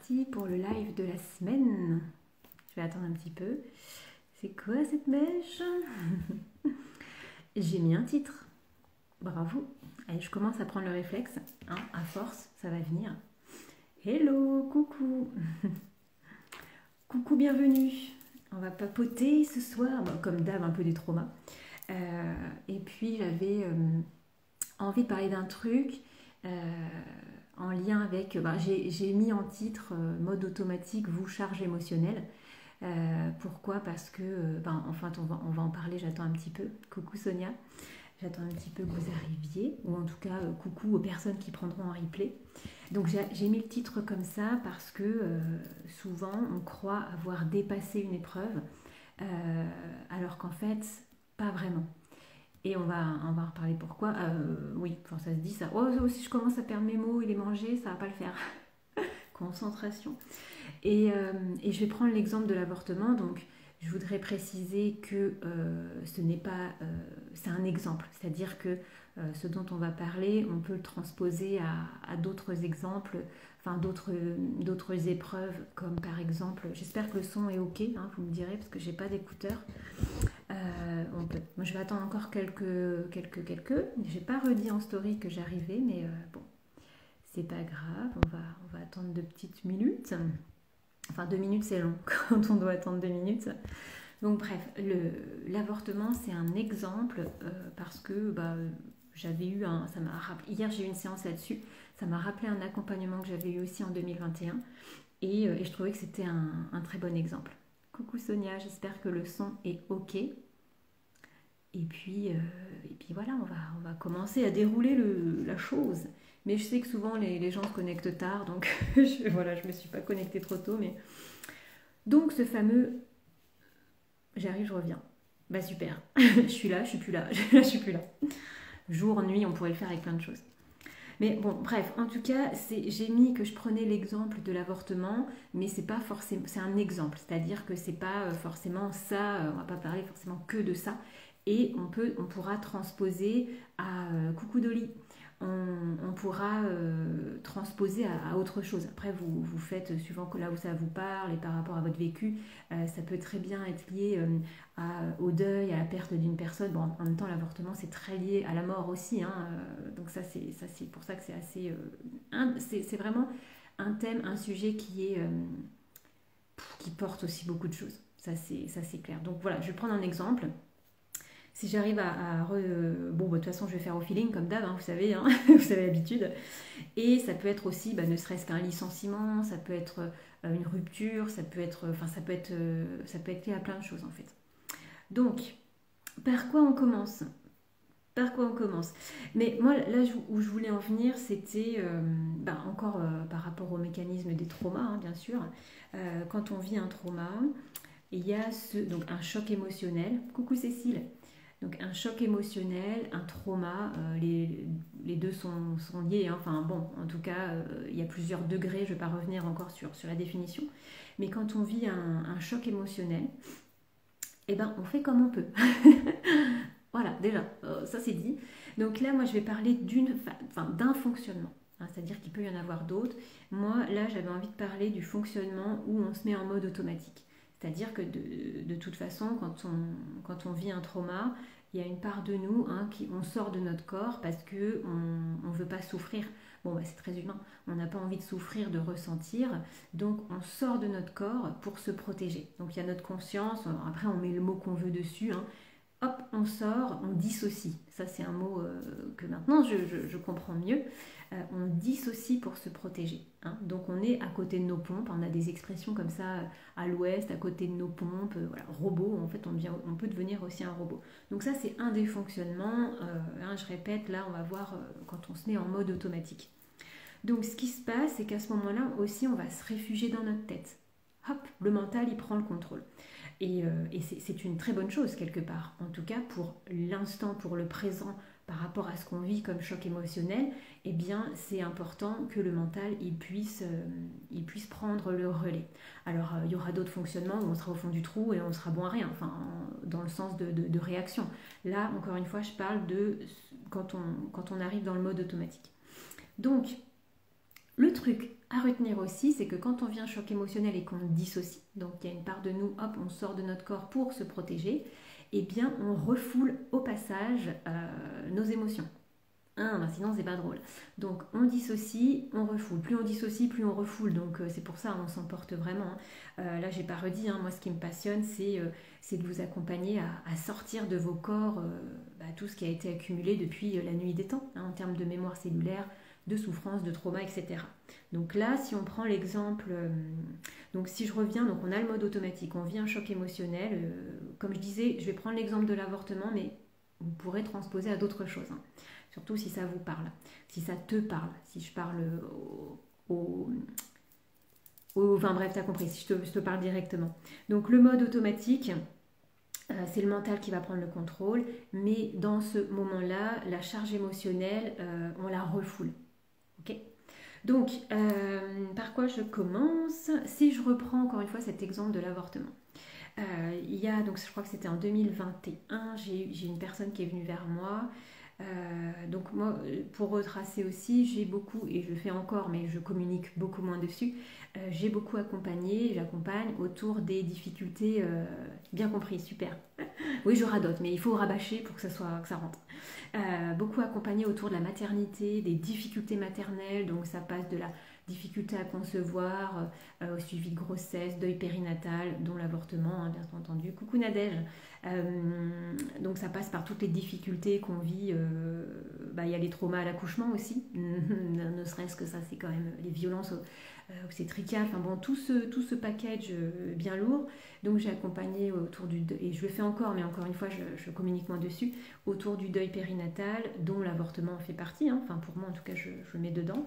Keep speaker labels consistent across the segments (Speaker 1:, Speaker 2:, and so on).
Speaker 1: parti pour le live de la semaine. Je vais attendre un petit peu. C'est quoi cette mèche? J'ai mis un titre. Bravo. Allez, je commence à prendre le réflexe. Hein, à force, ça va venir. Hello, coucou. Coucou, bienvenue. On va papoter ce soir, bon, comme d'hab, un peu des traumas. Et puis, j'avais envie de parler d'un truc en lien avec... j'ai mis en titre mode automatique, vous charge émotionnelle. Pourquoi? Parce que... enfin, on va en parler, j'attends un petit peu. Coucou Sonia. J'attends un petit peu que vous arriviez, ou en tout cas, coucou aux personnes qui prendront en replay. Donc j'ai mis le titre comme ça parce que souvent on croit avoir dépassé une épreuve, alors qu'en fait, pas vraiment. Et on va en reparler pourquoi. Oui, quand ça se dit ça. Oh, si je commence à perdre mes mots et les manger, ça va pas le faire. Concentration. Et je vais prendre l'exemple de l'avortement. Donc, je voudrais préciser que ce n'est pas... c'est un exemple. C'est-à-dire que ce dont on va parler, on peut le transposer à d'autres exemples, enfin d'autres épreuves, comme par exemple... J'espère que le son est OK, hein, vous me direz, parce que j'ai pas d'écouteurs. On peut. Moi, je vais attendre encore quelques. J'ai pas redit en story que j'arrivais, mais bon, c'est pas grave. On va attendre 2 petites minutes. Enfin, 2 minutes, c'est long quand on doit attendre 2 minutes. Donc, bref, l'avortement, c'est un exemple parce que j'avais eu un. Ça m'a rappelé. Hier, j'ai eu une séance là-dessus. Ça m'a rappelé un accompagnement que j'avais eu aussi en 2021. Et je trouvais que c'était un très bon exemple. Coucou Sonia, j'espère que le son est OK. Et puis voilà, on va commencer à dérouler la chose. Mais je sais que souvent les gens se connectent tard, donc je me suis pas connectée trop tôt. Mais... Donc ce fameux j'arrive, je reviens. Bah super, je suis là, je suis plus là, je suis plus là. Jour, nuit, on pourrait le faire avec plein de choses. Mais bon, bref, en tout cas, j'ai mis que je prenais l'exemple de l'avortement, mais c'est pas forcément, c'est un exemple, c'est-à-dire que c'est pas forcément ça, on va pas parler forcément que de ça, et on pourra transposer à coucou Dolly, on pourra transposer à autre chose. Après, vous faites suivant là où ça vous parle et par rapport à votre vécu, ça peut très bien être lié au deuil, à la perte d'une personne. Bon, en même temps, l'avortement, c'est très lié à la mort aussi. Hein, donc ça, c'est pour ça que c'est assez... c'est vraiment un thème, un sujet qui porte aussi beaucoup de choses. Ça, c'est clair. Donc voilà, je vais prendre un exemple. Si j'arrive bon, de toute façon, je vais faire au feeling, comme d'hab, hein, vous savez, hein, vous avez l'habitude. Et ça peut être aussi, ne serait-ce qu'un licenciement, ça peut être une rupture, ça peut être lié à plein de choses, en fait. Donc, par quoi on commence? Mais moi, là où je voulais en venir, c'était encore par rapport au mécanisme des traumas, hein, bien sûr. Quand on vit un trauma, il y a donc un choc émotionnel. Coucou Cécile. Donc un choc émotionnel, un trauma, les deux sont liés. Hein. Enfin bon, en tout cas, il y a plusieurs degrés, je ne vais pas revenir encore sur la définition. Mais quand on vit un choc émotionnel, eh ben, on fait comme on peut. Voilà, déjà, ça c'est dit. Donc là, moi, je vais parler d'un fonctionnement. Hein, c'est-à-dire qu'il peut y en avoir d'autres. Moi, là, j'avais envie de parler du fonctionnement où on se met en mode automatique. C'est-à-dire que de toute façon, quand on vit un trauma, il y a une part de nous, hein, on sort de notre corps parce qu'on ne veut pas souffrir. Bon, c'est très humain. On n'a pas envie de souffrir, de ressentir. Donc, on sort de notre corps pour se protéger. Donc, il y a notre conscience. Après, on met le mot qu'on veut dessus. Hein. Hop, on sort, on dissocie. Ça, c'est un mot que maintenant, je comprends mieux. On dissocie pour se protéger. Hein. Donc, on est à côté de nos pompes. On a des expressions comme ça à l'ouest, à côté de nos pompes. Voilà, robot, en fait, on peut devenir aussi un robot. Donc ça, c'est un des fonctionnements. Hein, je répète, là, on va voir quand on se met en mode automatique. Donc, ce qui se passe, c'est qu'à ce moment-là aussi, on va se réfugier dans notre tête. Hop, le mental, il prend le contrôle. Et c'est une très bonne chose quelque part. En tout cas, pour l'instant, pour le présent, par rapport à ce qu'on vit comme choc émotionnel, eh bien, c'est important que le mental il puisse prendre le relais. Alors, il y aura d'autres fonctionnements où on sera au fond du trou et on sera bon à rien, enfin, dans le sens de réaction. Là, encore une fois, je parle de quand on arrive dans le mode automatique. Donc, le truc À retenir aussi, c'est que quand on vit un choc émotionnel et qu'on dissocie, donc il y a une part de nous, hop, on sort de notre corps pour se protéger, eh bien on refoule au passage nos émotions. Sinon c'est pas drôle. Donc on dissocie, on refoule. Plus on dissocie, plus on refoule. Donc c'est pour ça, on s'emporte vraiment. Là j'ai pas redit, moi ce qui me passionne, c'est de vous accompagner à sortir de vos corps tout ce qui a été accumulé depuis la nuit des temps, en termes de mémoire cellulaire, de souffrance, de trauma, etc. Donc là, si on prend l'exemple, donc si je reviens, donc on a le mode automatique, on vit un choc émotionnel. Comme je disais, je vais prendre l'exemple de l'avortement, mais vous pourrez transposer à d'autres choses. Surtout si ça vous parle, si ça te parle, si je parle enfin bref, t'as compris, si je te parle directement. Donc le mode automatique, c'est le mental qui va prendre le contrôle, mais dans ce moment-là, la charge émotionnelle, on la refoule. Ok ? Donc, par quoi je commence ? Si je reprends encore une fois cet exemple de l'avortement. Il y a, donc je crois que c'était en 2021, j'ai une personne qui est venue vers moi. Donc moi, pour retracer aussi, j'ai beaucoup, et je le fais encore, mais je communique beaucoup moins dessus, j'ai beaucoup accompagné, j'accompagne autour des difficultés, bien compris, super. Oui, je radote, mais il faut rabâcher pour que ça rentre. Beaucoup accompagné autour de la maternité, des difficultés maternelles, donc ça passe de la difficulté à concevoir, au suivi de grossesse, deuil périnatal, dont l'avortement, bien entendu. Coucou Nadège. Donc ça passe par toutes les difficultés qu'on vit. Il y a les traumas à l'accouchement aussi, ne serait-ce que ça, c'est quand même les violences obstétricales, enfin bon, tout ce package bien lourd. Donc j'ai accompagné autour du deuil, et je le fais encore, mais encore une fois, je communique moins dessus, autour du deuil périnatal, dont l'avortement en fait partie, enfin pour moi en tout cas, je le mets dedans.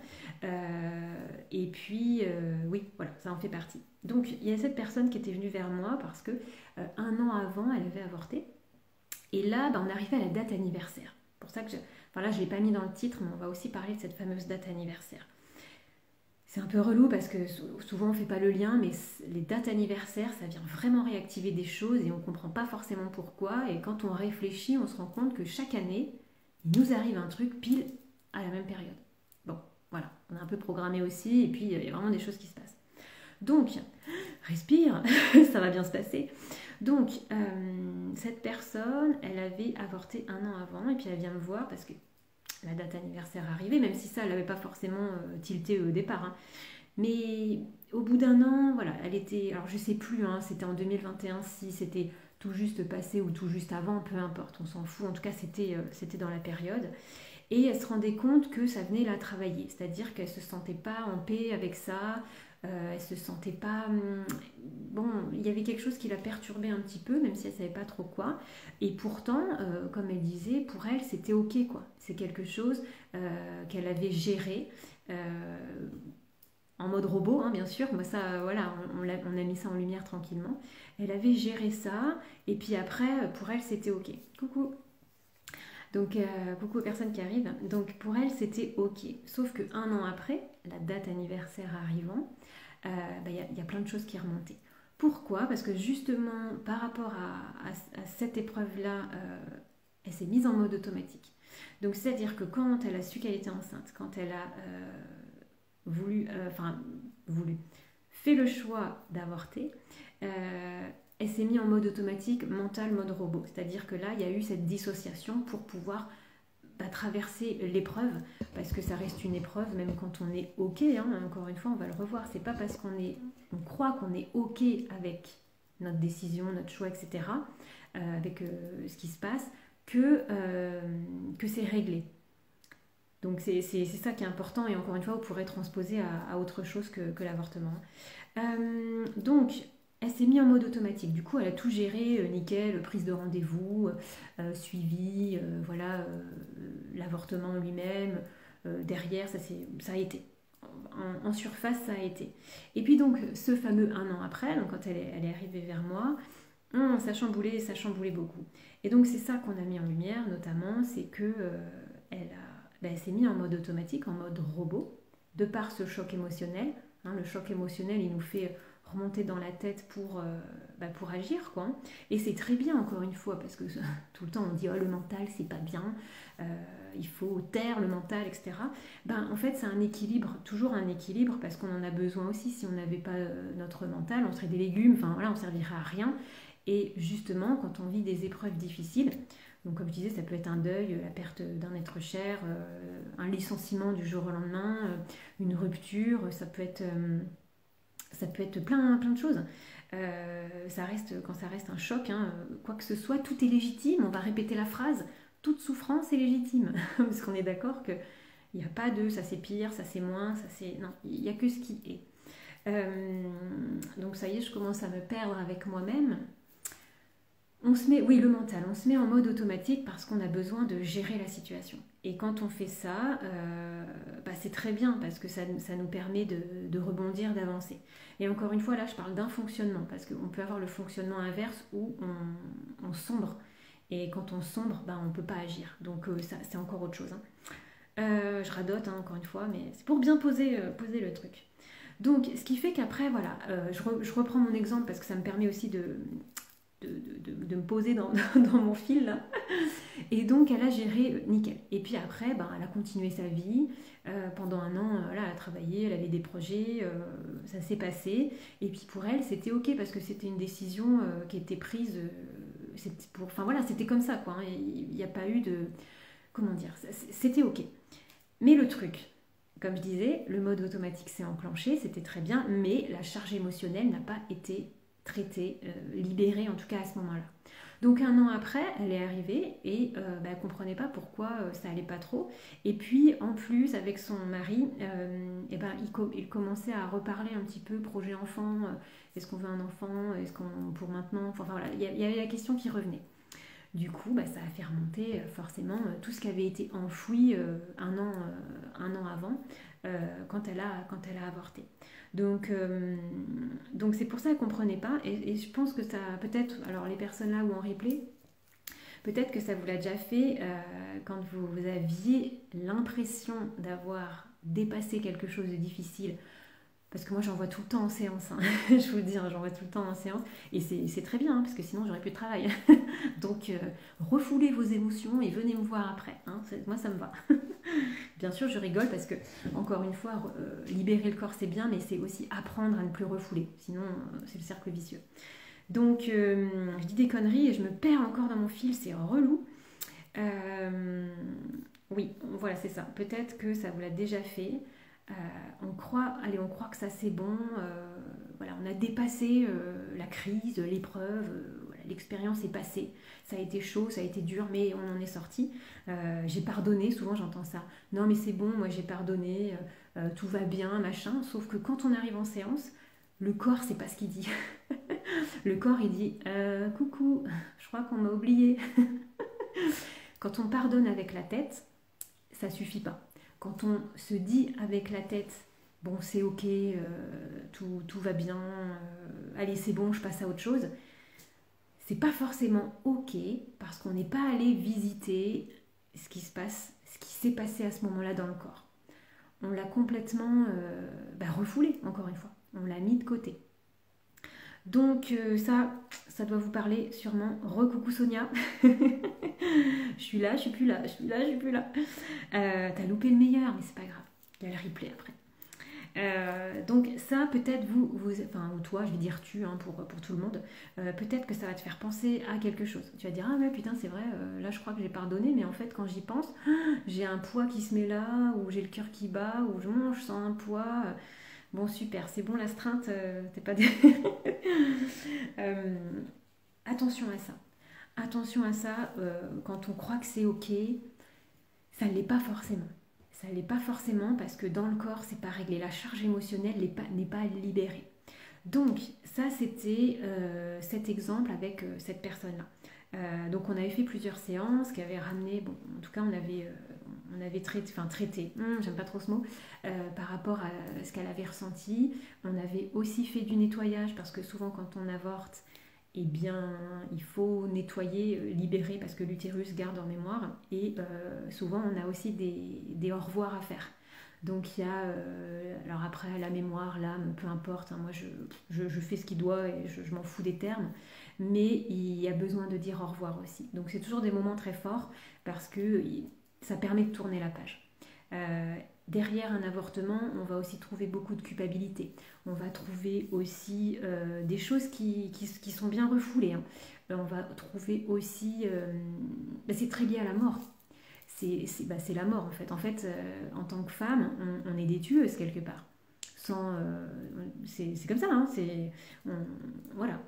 Speaker 1: Et puis, oui, voilà, ça en fait partie. Donc il y a cette personne qui était venue vers moi parce que 1 an avant, elle avait avorté. Et là, on arrivait à la date anniversaire. Pour ça que là, je ne l'ai pas mis dans le titre, mais on va aussi parler de cette fameuse date anniversaire. C'est un peu relou parce que souvent on ne fait pas le lien, mais les dates anniversaires, ça vient vraiment réactiver des choses et on ne comprend pas forcément pourquoi. Et quand on réfléchit, on se rend compte que chaque année, il nous arrive un truc pile à la même période. Bon, voilà, on est un peu programmé aussi et puis il y a vraiment des choses qui se passent. Donc, respire, ça va bien se passer. Donc, cette personne, elle avait avorté 1 an avant et puis elle vient me voir parce que la date anniversaire arrivait, même si ça, elle n'avait pas forcément tilté au départ. Mais au bout d'1 an, voilà, elle était, alors je sais plus, c'était en 2021, si c'était tout juste passé ou tout juste avant, peu importe, on s'en fout, en tout cas c'était dans la période. Et elle se rendait compte que ça venait la travailler, c'est-à-dire qu'elle ne se sentait pas en paix avec ça, elle se sentait pas... Bon, il y avait quelque chose qui la perturbait un petit peu, même si elle ne savait pas trop quoi. Et pourtant, comme elle disait, pour elle, c'était ok, quoi. C'est quelque chose qu'elle avait géré en mode robot, bien sûr. Moi, ça, voilà, on a mis ça en lumière tranquillement. Elle avait géré ça, et puis après, pour elle, c'était ok. Coucou. Donc, coucou aux personnes qui arrivent. Donc, pour elle, c'était ok. Sauf que 1 an après, la date anniversaire arrivant, y a plein de choses qui remontaient. Pourquoi ? Parce que justement, par rapport à cette épreuve-là, elle s'est mise en mode automatique. Donc, c'est-à-dire que quand elle a su qu'elle était enceinte, quand elle a fait le choix d'avorter, elle s'est mise en mode automatique, mental, mode robot. C'est-à-dire que là, il y a eu cette dissociation pour pouvoir traverser l'épreuve, parce que ça reste une épreuve, même quand on est ok, encore une fois, on va le revoir. C'est pas parce on croit qu'on est ok avec notre décision, notre choix, etc., avec ce qui se passe, que c'est réglé. Donc c'est ça qui est important, et encore une fois, vous pourrez transposer à autre chose que l'avortement. Donc, elle s'est mise en mode automatique. Du coup, elle a tout géré, nickel, prise de rendez-vous, suivi, l'avortement lui-même. Derrière, ça a été. En surface, ça a été. Et puis donc, ce fameux 1 an après, donc quand elle est arrivée vers moi, ça chamboulait beaucoup. Et donc, c'est ça qu'on a mis en lumière, notamment, c'est que elle s'est mise en mode automatique, en mode robot, de par ce choc émotionnel. Le choc émotionnel, il nous fait remonter dans la tête pour agir, quoi. Et c'est très bien, encore une fois, parce que tout le temps on dit oh le mental c'est pas bien, il faut taire le mental, etc. En fait c'est un équilibre, toujours un équilibre, parce qu'on en a besoin aussi. Si on n'avait pas notre mental, on serait des légumes, enfin voilà, on servirait à rien. Et justement, quand on vit des épreuves difficiles, donc comme je disais, ça peut être un deuil, la perte d'un être cher, un licenciement du jour au lendemain, une rupture, ça peut être plein de choses. Quand ça reste un choc, hein, quoi que ce soit, tout est légitime. On va répéter la phrase, toute souffrance est légitime, parce qu'on est d'accord que il n'y a pas de ça c'est pire, ça c'est moins, ça c'est... Non, il n'y a que ce qui est. Donc ça y est, je commence à me perdre avec moi-même. Oui, le mental, on se met en mode automatique parce qu'on a besoin de gérer la situation. Et quand on fait ça, c'est très bien parce que ça nous permet de rebondir, d'avancer. Et encore une fois, là, je parle d'un fonctionnement parce qu'on peut avoir le fonctionnement inverse où on sombre. Et quand on sombre, on ne peut pas agir. Donc ça, c'est encore autre chose, hein. Je radote, hein, encore une fois, mais c'est pour bien poser le truc. Donc, ce qui fait qu'après, voilà, je reprends mon exemple parce que ça me permet aussi de me poser dans mon fil là. Et donc elle a géré nickel. Et puis après elle a continué sa vie pendant un an. Là, elle a travaillé, elle avait des projets, ça s'est passé. Et puis pour elle c'était ok parce que c'était une décision qui était prise, c'était comme ça quoi, hein. Il n'y a pas eu de, comment dire, c'était ok. Mais le truc, comme je disais, le mode automatique s'est enclenché, c'était très bien, mais la charge émotionnelle n'a pas été traitée, libérée en tout cas à ce moment-là. Donc un an après, elle est arrivée et elle ne comprenait pas pourquoi ça allait pas trop. Et puis en plus, avec son mari, il commençait à reparler un petit peu projet enfant. Est-ce qu'on veut un enfant? Est-ce qu'on pour maintenant? Enfin voilà, il y avait la question qui revenait. Du coup, ça a fait remonter forcément tout ce qui avait été enfoui un an avant, quand elle a avorté. Donc c'est pour ça qu'elle ne comprenait pas. Et je pense que ça, peut-être, alors les personnes là ou en replay, peut-être que ça vous l'a déjà fait quand vous aviez l'impression d'avoir dépassé quelque chose de difficile. Parce que moi j'en vois tout le temps en séance, hein. Je vous le dis, hein, j'en vois tout le temps en séance. Et c'est très bien, hein, parce que sinon j'aurais plus de travail. Donc refoulez vos émotions et venez me voir après, hein. Moi ça me va. Bien sûr je rigole parce que, encore une fois, libérer le corps c'est bien, mais c'est aussi apprendre à ne plus refouler. Sinon c'est le cercle vicieux. Donc je dis des conneries et je me perds encore dans mon fil, c'est relou. Oui, voilà, c'est ça. Peut-être que ça vous l'a déjà fait. On croit que ça c'est bon, voilà, on a dépassé la crise, l'épreuve, voilà, l'expérience est passée, ça a été chaud, ça a été dur, mais on en est sorti. J'ai pardonné, souvent j'entends ça, non mais c'est bon, moi j'ai pardonné, tout va bien, machin, sauf que quand on arrive en séance, le corps c'est pas ce qu'il dit. Le corps il dit coucou, je crois qu'on m'a oublié. Quand on pardonne avec la tête, ça suffit pas. Quand on se dit avec la tête, bon c'est ok, tout va bien, allez c'est bon, je passe à autre chose, c'est pas forcément ok parce qu'on n'est pas allé visiter ce qui s'est passé à ce moment-là dans le corps. On l'a complètement refoulé, encore une fois, on l'a mis de côté. Donc ça doit vous parler sûrement. Recoucou Sonia. Je suis là, je suis plus là, je suis là, je suis plus là. T'as loupé le meilleur, mais c'est pas grave. Il y a le replay après. Donc ça, peut-être ou toi, je vais dire tu, hein, pour tout le monde, peut-être que ça va te faire penser à quelque chose. Tu vas dire, ah ouais, putain, c'est vrai, là je crois que j'ai pardonné, mais en fait quand j'y pense, j'ai un poids qui se met là, ou j'ai le cœur qui bat, ou je sens un poids. Bon, super, c'est bon l'astreinte, t'es pas... Attention à ça. Attention à ça, quand on croit que c'est ok, ça ne l'est pas forcément. Ça ne l'est pas forcément parce que dans le corps, c'est pas réglé. La charge émotionnelle n'est pas libérée. Donc, ça, c'était cet exemple avec cette personne-là. Donc, on avait fait plusieurs séances qui avaient ramené, bon, en tout cas, on avait traité, j'aime pas trop ce mot, par rapport à ce qu'elle avait ressenti. On avait aussi fait du nettoyage parce que souvent, quand on avorte, eh bien, il faut nettoyer, libérer parce que l'utérus garde en mémoire et souvent on a aussi des au revoir à faire. Donc il y a, alors après la mémoire, l'âme, peu importe, hein, moi je fais ce qu'il doit et je m'en fous des termes, mais il y a besoin de dire au revoir aussi. Donc c'est toujours des moments très forts parce que ça permet de tourner la page. Euh, Derrière un avortement, on va aussi trouver beaucoup de culpabilité. On va trouver aussi des choses qui sont bien refoulées, hein. On va trouver aussi, c'est très lié à la mort. C'est la mort en fait. En fait, en tant que femme, on est des tueuses quelque part. Sans, c'est comme ça, hein, voilà,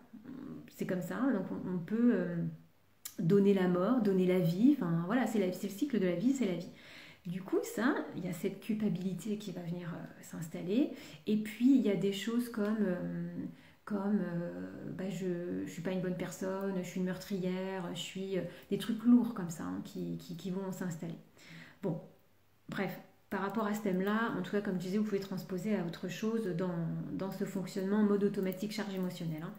Speaker 1: c'est comme ça. Donc on peut donner la mort, donner la vie. Enfin voilà, c'est le cycle de la vie, c'est la vie. Du coup, ça, il y a cette culpabilité qui va venir s'installer. Et puis, il y a des choses comme je ne suis pas une bonne personne, je suis une meurtrière, je suis des trucs lourds comme ça, hein, qui vont s'installer. Bon, bref, par rapport à ce thème-là, en tout cas, comme je disais, vous pouvez transposer à autre chose dans ce fonctionnement en mode automatique charge émotionnelle, hein.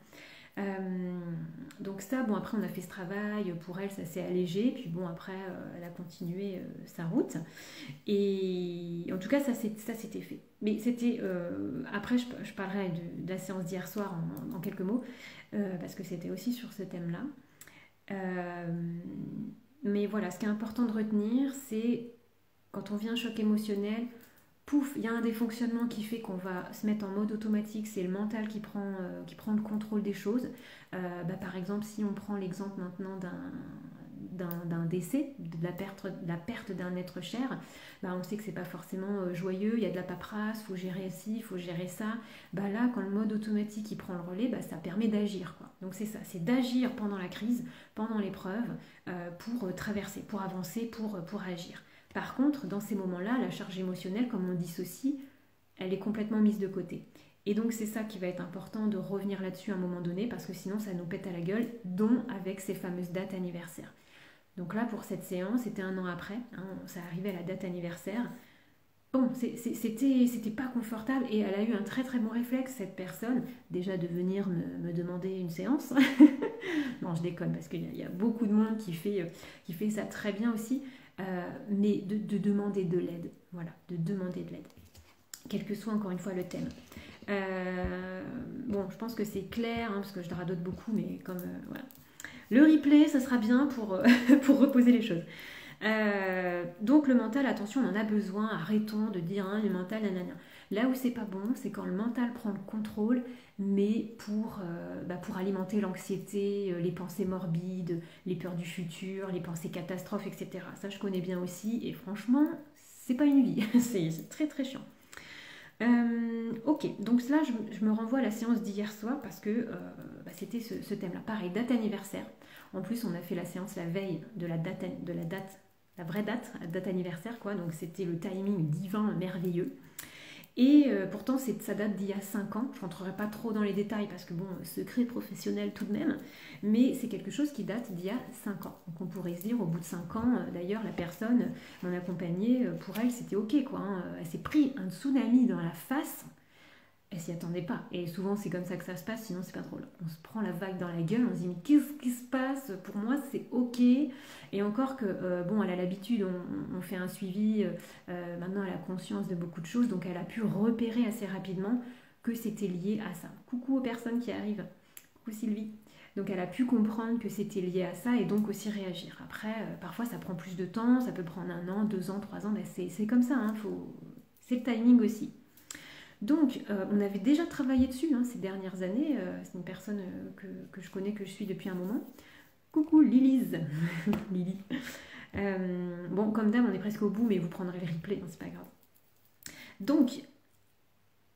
Speaker 1: Donc ça, bon, après on a fait ce travail, pour elle ça s'est allégé, puis bon après elle a continué sa route, et en tout cas ça c'était fait. Mais c'était, après je parlerai de la séance d'hier soir en quelques mots, parce que c'était aussi sur ce thème-là. Euh, mais voilà, ce qui est important de retenir, c'est quand on vit un choc émotionnel, pouf, il y a un défonctionnement qui fait qu'on va se mettre en mode automatique, c'est le mental qui prend le contrôle des choses. Par exemple, si on prend l'exemple maintenant d'un décès, de la perte d'un être cher, on sait que c'est pas forcément joyeux, il y a de la paperasse, il faut gérer ci, il faut gérer ça. Là, quand le mode automatique il prend le relais, ça permet d'agir, quoi. Donc c'est ça, c'est d'agir pendant la crise, pendant l'épreuve, pour traverser, pour avancer, pour agir. Par contre, dans ces moments-là, la charge émotionnelle, comme on dissocie, elle est complètement mise de côté. Et donc c'est ça qui va être important de revenir là-dessus à un moment donné, parce que sinon ça nous pète à la gueule, dont avec ces fameuses dates anniversaires. Donc là, pour cette séance, c'était un an après, hein, ça arrivait à la date anniversaire. Bon, c'était pas confortable, et elle a eu un très très bon réflexe, cette personne, déjà de venir me demander une séance. Non, je déconne, parce qu'il y a beaucoup de monde qui fait ça très bien aussi. Mais de demander de l'aide. Voilà, de demander de l'aide. Quel que soit encore une fois le thème. Bon, je pense que c'est clair, hein, parce que je le radote beaucoup, mais comme voilà. Le replay, ça sera bien pour, pour reposer les choses. Donc le mental, attention, on en a besoin. Arrêtons de dire hein, le mental, nanana. Là où c'est pas bon, c'est quand le mental prend le contrôle, mais pour alimenter l'anxiété, les pensées morbides, les peurs du futur, les pensées catastrophes, etc. Ça, je connais bien aussi, et franchement, c'est pas une vie. C'est très très chiant. Ok, donc là, je me renvoie à la séance d'hier soir parce que c'était ce thème-là. Pareil, date anniversaire. En plus, on a fait la séance la veille de la date, la vraie date, la date anniversaire, quoi. Donc c'était le timing divin, merveilleux. Et pourtant, ça date d'il y a 5 ans. Je ne rentrerai pas trop dans les détails parce que, bon, secret professionnel tout de même. Mais c'est quelque chose qui date d'il y a 5 ans. Donc on pourrait se dire, au bout de 5 ans, d'ailleurs, la personne m'en accompagnait, pour elle, c'était OK, quoi, hein. Elle s'est pris un tsunami dans la face. Elle s'y attendait pas. Et souvent, c'est comme ça que ça se passe, sinon c'est pas drôle. On se prend la vague dans la gueule, on se dit, mais qu'est-ce qui se passe? Pour moi, c'est OK. Et encore que, bon, elle a l'habitude, on fait un suivi, maintenant elle a conscience de beaucoup de choses, donc elle a pu repérer assez rapidement que c'était lié à ça. Coucou aux personnes qui arrivent. Coucou Sylvie. Donc elle a pu comprendre que c'était lié à ça et donc aussi réagir. Après, parfois ça prend plus de temps, ça peut prendre 1 an, 2 ans, 3 ans, c'est comme ça, hein, c'est le timing aussi. Donc, on avait déjà travaillé dessus hein, ces dernières années. C'est une personne que je connais, que je suis depuis un moment. Coucou Lilise. Lily. Bon, comme d'hab, on est presque au bout, mais vous prendrez le replay, hein, c'est pas grave. Donc,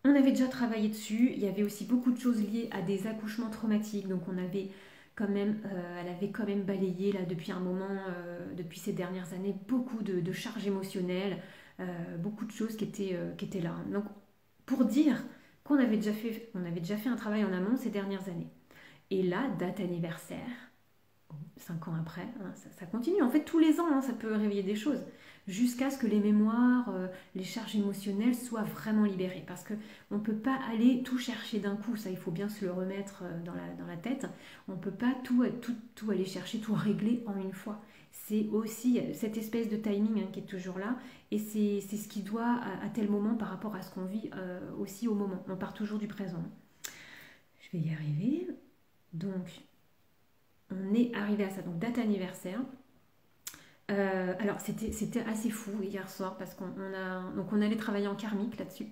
Speaker 1: on avait déjà travaillé dessus. Il y avait aussi beaucoup de choses liées à des accouchements traumatiques. Donc, on avait quand même, elle avait quand même balayé là depuis un moment, depuis ces dernières années, beaucoup de charges émotionnelles, beaucoup de choses qui étaient là. Donc, pour dire qu'on avait déjà fait un travail en amont ces dernières années. Et là, date anniversaire, 5 ans après, hein, ça continue. En fait, tous les ans, hein, ça peut réveiller des choses, jusqu'à ce que les mémoires, les charges émotionnelles soient vraiment libérées. Parce qu'on ne peut pas aller tout chercher d'un coup, ça il faut bien se le remettre dans la tête. On ne peut pas tout aller chercher, tout régler en une fois. C'est aussi cette espèce de timing, hein, qui est toujours là, et c'est ce qui doit à tel moment par rapport à ce qu'on vit aussi au moment. On part toujours du présent. Je vais y arriver. Donc, on est arrivé à ça, donc date anniversaire. Alors c'était assez fou hier soir parce qu'on allait travailler en karmique là-dessus,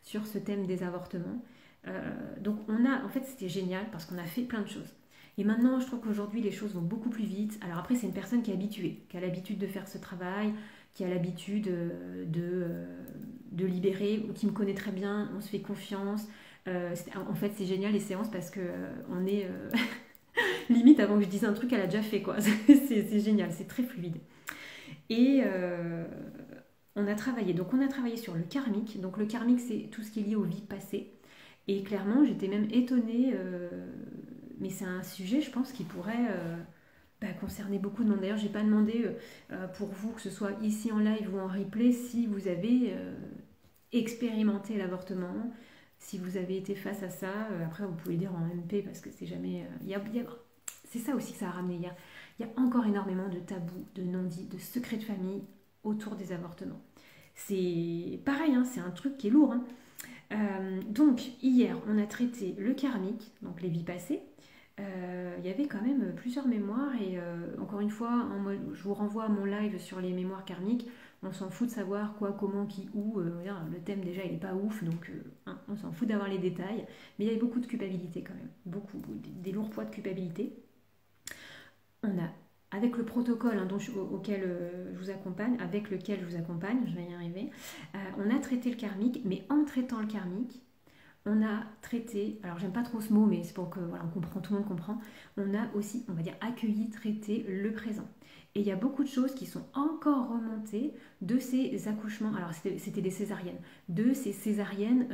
Speaker 1: sur ce thème des avortements. Donc en fait c'était génial parce qu'on a fait plein de choses. Et maintenant je trouve qu'aujourd'hui les choses vont beaucoup plus vite. Alors après c'est une personne qui est habituée, qui a l'habitude de faire ce travail, qui a l'habitude de libérer, qui me connaît très bien, on se fait confiance. En fait c'est génial les séances parce que on est limite avant que je dise un truc elle a déjà fait quoi. C'est génial, c'est très fluide. Et on a travaillé sur le karmique. Donc le karmique c'est tout ce qui est lié aux vies passées. Et clairement j'étais même étonnée, mais c'est un sujet je pense qui pourrait concerner beaucoup de monde. D'ailleurs j'ai pas demandé pour vous que ce soit ici en live ou en replay si vous avez expérimenté l'avortement, si vous avez été face à ça. Après vous pouvez dire en MP parce que c'est jamais... c'est ça aussi que ça a ramené. Il y a encore énormément de tabous, de non-dits, de secrets de famille autour des avortements. C'est pareil, hein, c'est un truc qui est lourd. Hein. Donc hier, on a traité le karmique, donc les vies passées. Il y avait quand même plusieurs mémoires et encore une fois, hein, moi, je vous renvoie à mon live sur les mémoires karmiques. On s'en fout de savoir quoi, comment, qui, où. Le thème déjà il n'est pas ouf, donc hein, on s'en fout d'avoir les détails. Mais il y avait beaucoup de culpabilité quand même, beaucoup, des lourds poids de culpabilité. On a, avec le protocole hein, auquel je vous accompagne, je vais y arriver, on a traité le karmique, mais en traitant le karmique, on a traité, alors j'aime pas trop ce mot, mais c'est pour que voilà, on comprend, tout le monde comprend, on a aussi, on va dire, accueilli, traité le présent. Et il y a beaucoup de choses qui sont encore remontées de ces accouchements, alors c'était des césariennes, de ces césariennes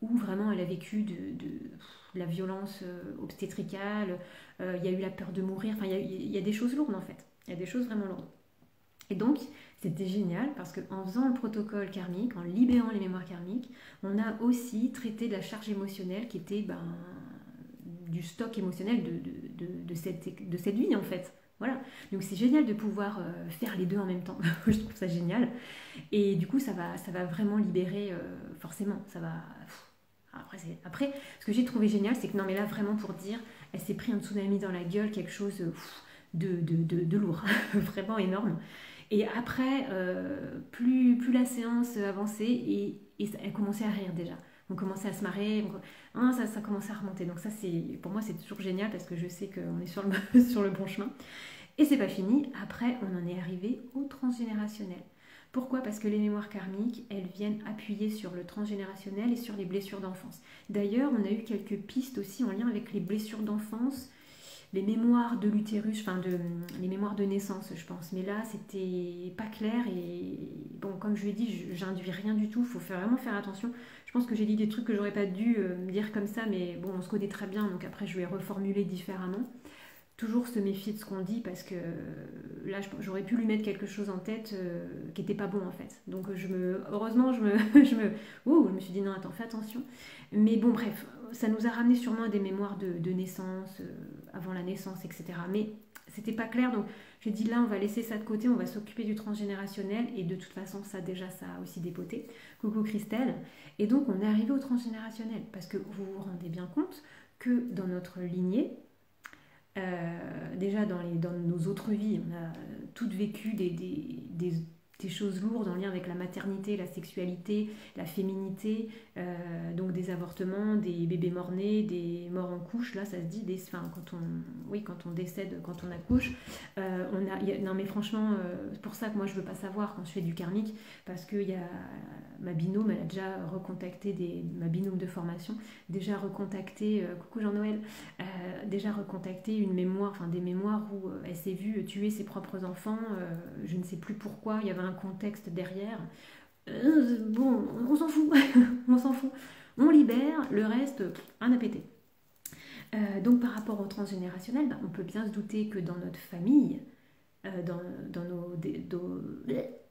Speaker 1: où vraiment elle a vécu de la violence obstétricale, il y a eu la peur de mourir, enfin il y a des choses lourdes en fait, il y a des choses vraiment lourdes. Et donc, c'était génial parce qu'en faisant le protocole karmique, en libérant les mémoires karmiques, on a aussi traité de la charge émotionnelle qui était du stock émotionnel de cette vie en fait. Voilà. Donc c'est génial de pouvoir faire les deux en même temps. Je trouve ça génial. Et du coup, ça va vraiment libérer, forcément. Ça va... Après, ce que j'ai trouvé génial, c'est que non mais là, vraiment pour dire, elle s'est pris un tsunami dans la gueule, quelque chose de lourd, vraiment énorme. Et après, plus la séance avançait et elle commençait à rire déjà. On commençait à se marrer, ça commençait à remonter. Donc ça, pour moi, c'est toujours génial parce que je sais qu'on est sur le bon chemin. Et c'est pas fini. Après, on en est arrivé au transgénérationnel. Pourquoi? Parce que les mémoires karmiques, elles viennent appuyer sur le transgénérationnel et sur les blessures d'enfance. D'ailleurs, on a eu quelques pistes aussi en lien avec les blessures d'enfance, les mémoires de l'utérus, les mémoires de naissance, je pense. Mais là, c'était pas clair et bon, comme je l'ai dit, j'induis rien du tout. Il faut vraiment faire attention. Je pense que j'ai dit des trucs que j'aurais pas dû dire comme ça, mais bon, on se connaît très bien, donc après, je vais reformuler différemment. Toujours se méfier de ce qu'on dit parce que là, j'aurais pu lui mettre quelque chose en tête qui était pas bon en fait. Donc, heureusement, je me suis dit non, attends, fais attention. Mais bon, bref, ça nous a ramené sûrement à des mémoires de naissance, avant la naissance, etc. Mais c'était pas clair, donc j'ai dit là, on va laisser ça de côté, on va s'occuper du transgénérationnel, et de toute façon, ça a aussi dépoté. Coucou Christelle. Et donc, on est arrivé au transgénérationnel, parce que vous vous rendez bien compte que dans notre lignée, déjà dans nos autres vies, on a toutes vécu des choses lourdes en lien avec la maternité, la sexualité, la féminité, donc des avortements, des bébés morts-nés, des morts en couche, là ça se dit, quand on décède, quand on accouche, non mais franchement, c'est pour ça que moi je veux pas savoir quand je fais du karmique, parce que y a ma binôme, elle a déjà recontacté ma binôme de formation, déjà recontacté, coucou Jean-Noël, déjà recontacté une mémoire, des mémoires où elle s'est vue tuer ses propres enfants, je ne sais plus pourquoi, il y avait un contexte derrière. Bon, on s'en fout, on s'en fout. On libère, le reste, rien à péter. Donc par rapport au transgénérationnel, on peut bien se douter que dans notre famille, dans nos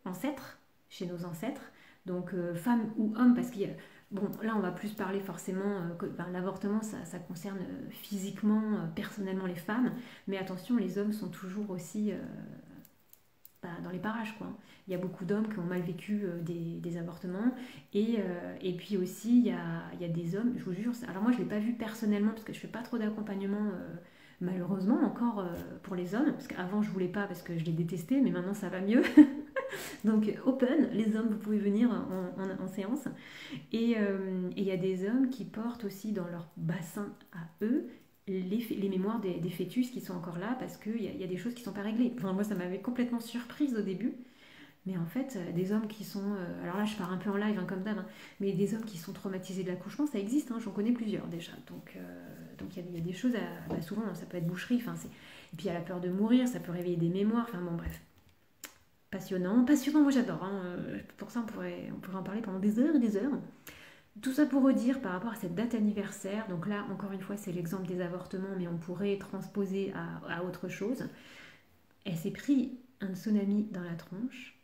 Speaker 1: ancêtres, chez nos ancêtres, donc femmes ou hommes, parce qu'il y a, bon, là on va plus parler forcément que l'avortement ça concerne physiquement, personnellement les femmes, mais attention, les hommes sont toujours aussi dans les parages, quoi. Il y a beaucoup d'hommes qui ont mal vécu des avortements, et puis aussi il y a des hommes, je vous jure, alors moi je ne l'ai pas vu personnellement parce que je fais pas trop d'accompagnement malheureusement encore pour les hommes, parce qu'avant je voulais pas parce que je les détestais, mais maintenant ça va mieux. Donc open, les hommes vous pouvez venir en séance, et il y a des hommes qui portent aussi dans leur bassin à eux les mémoires des fœtus qui sont encore là, parce qu'il y a des choses qui ne sont pas réglées. Enfin, moi ça m'avait complètement surprise au début, mais en fait des hommes qui sont, alors là je pars un peu en live comme d'hab, mais des hommes qui sont traumatisés de l'accouchement, ça existe, j'en connais plusieurs déjà, donc il y a des choses souvent ça peut être boucherie, et puis il y a la peur de mourir, ça peut réveiller des mémoires, enfin bon bref. Passionnant, moi j'adore, pour ça on pourrait en parler pendant des heures et des heures. Tout ça pour redire par rapport à cette date anniversaire, donc là encore une fois c'est l'exemple des avortements, mais on pourrait transposer à autre chose. Elle s'est pris un tsunami dans la tronche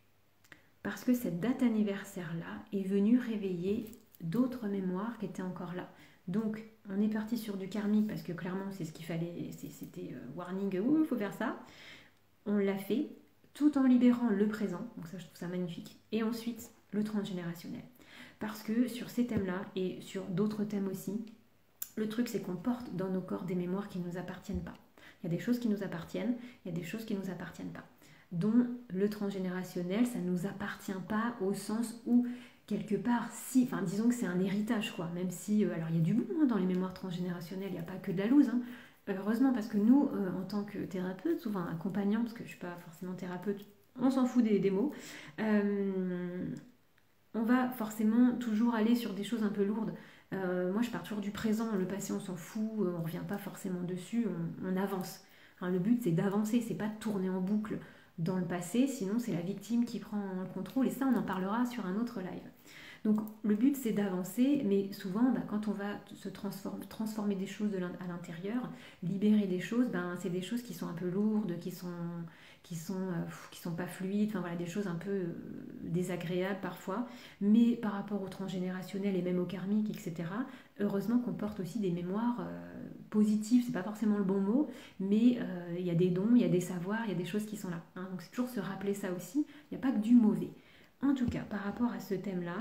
Speaker 1: parce que cette date anniversaire-là est venue réveiller d'autres mémoires qui étaient encore là. Donc on est parti sur du karmique parce que clairement c'est ce qu'il fallait, c'était warning, il faut faire ça. On l'a fait tout en libérant le présent, donc ça je trouve ça magnifique. Et ensuite le transgénérationnel. Parce que sur ces thèmes-là, et sur d'autres thèmes aussi, le truc c'est qu'on porte dans nos corps des mémoires qui ne nous appartiennent pas. Il y a des choses qui nous appartiennent, il y a des choses qui ne nous appartiennent pas. Dont le transgénérationnel, ça ne nous appartient pas au sens où, quelque part, si, enfin disons que c'est un héritage, quoi. Même si, alors il y a du bon dans les mémoires transgénérationnelles, il n'y a pas que de la loose, heureusement, parce que nous, en tant que thérapeute, souvent accompagnant, parce que je ne suis pas forcément thérapeute, on s'en fout des mots, on va forcément toujours aller sur des choses un peu lourdes. Moi, je pars toujours du présent, le passé, on s'en fout, on ne revient pas forcément dessus, on avance. Le but, c'est d'avancer, c'est pas de tourner en boucle dans le passé, sinon c'est la victime qui prend le contrôle, et ça, on en parlera sur un autre live. Donc le but c'est d'avancer, mais souvent quand on va se transformer des choses à l'intérieur, libérer des choses, c'est des choses qui sont un peu lourdes, qui sont pas fluides, enfin voilà, des choses un peu désagréables parfois, mais par rapport au transgénérationnel et même au karmique, etc., heureusement qu'on porte aussi des mémoires positives, c'est pas forcément le bon mot, mais il y a des dons, il y a des savoirs, il y a des choses qui sont là. Donc c'est toujours se rappeler ça aussi, il n'y a pas que du mauvais. En tout cas, par rapport à ce thème-là,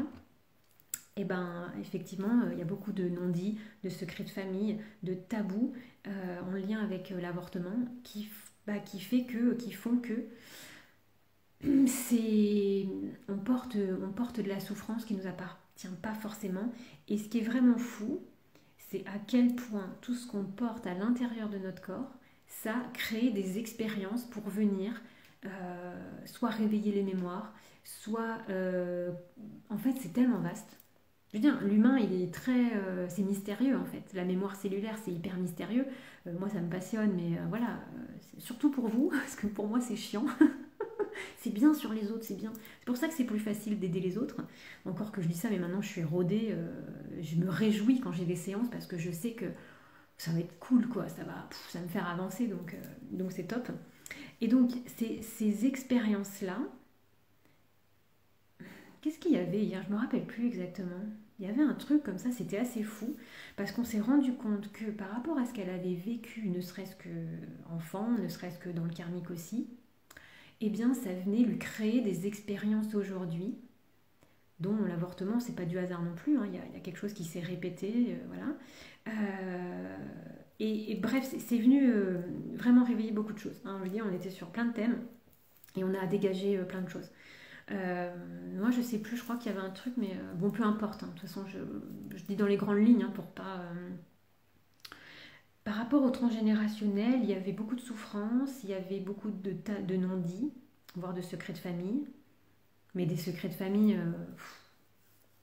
Speaker 1: effectivement, il y a beaucoup de non-dits, de secrets de famille, de tabous en lien avec l'avortement qui font que on porte de la souffrance qui ne nous appartient pas forcément. Et ce qui est vraiment fou, c'est à quel point tout ce qu'on porte à l'intérieur de notre corps, ça crée des expériences pour venir soit réveiller les mémoires, soit... en fait, c'est tellement vaste. Je veux dire, l'humain, il est très... c'est mystérieux, en fait. La mémoire cellulaire, c'est hyper mystérieux. Moi, ça me passionne, mais voilà. Surtout pour vous, parce que pour moi, c'est chiant. C'est bien sur les autres, c'est bien. C'est pour ça que c'est plus facile d'aider les autres. Encore que je dis ça, mais maintenant, je suis rodée. Je me réjouis quand j'ai des séances, parce que je sais que ça va être cool, quoi. Ça va me faire avancer, donc c'est top. Et donc, ces expériences-là... Qu'est-ce qu'il y avait hier? Je ne me rappelle plus exactement. Il y avait un truc comme ça, c'était assez fou, parce qu'on s'est rendu compte que par rapport à ce qu'elle avait vécu, ne serait-ce que enfant, ne serait-ce que dans le karmique aussi, eh bien ça venait lui créer des expériences aujourd'hui, dont l'avortement, c'est pas du hasard non plus, il y a quelque chose qui s'est répété, voilà. Et bref, c'est venu vraiment réveiller beaucoup de choses. Je veux dire, on était sur plein de thèmes, et on a dégagé plein de choses. Moi je sais plus, je crois qu'il y avait un truc, mais bon, peu importe, de toute façon je dis dans les grandes lignes pour pas... Par rapport au transgénérationnel, il y avait beaucoup de souffrance, il y avait beaucoup de non-dits, voire de secrets de famille, mais des secrets de famille,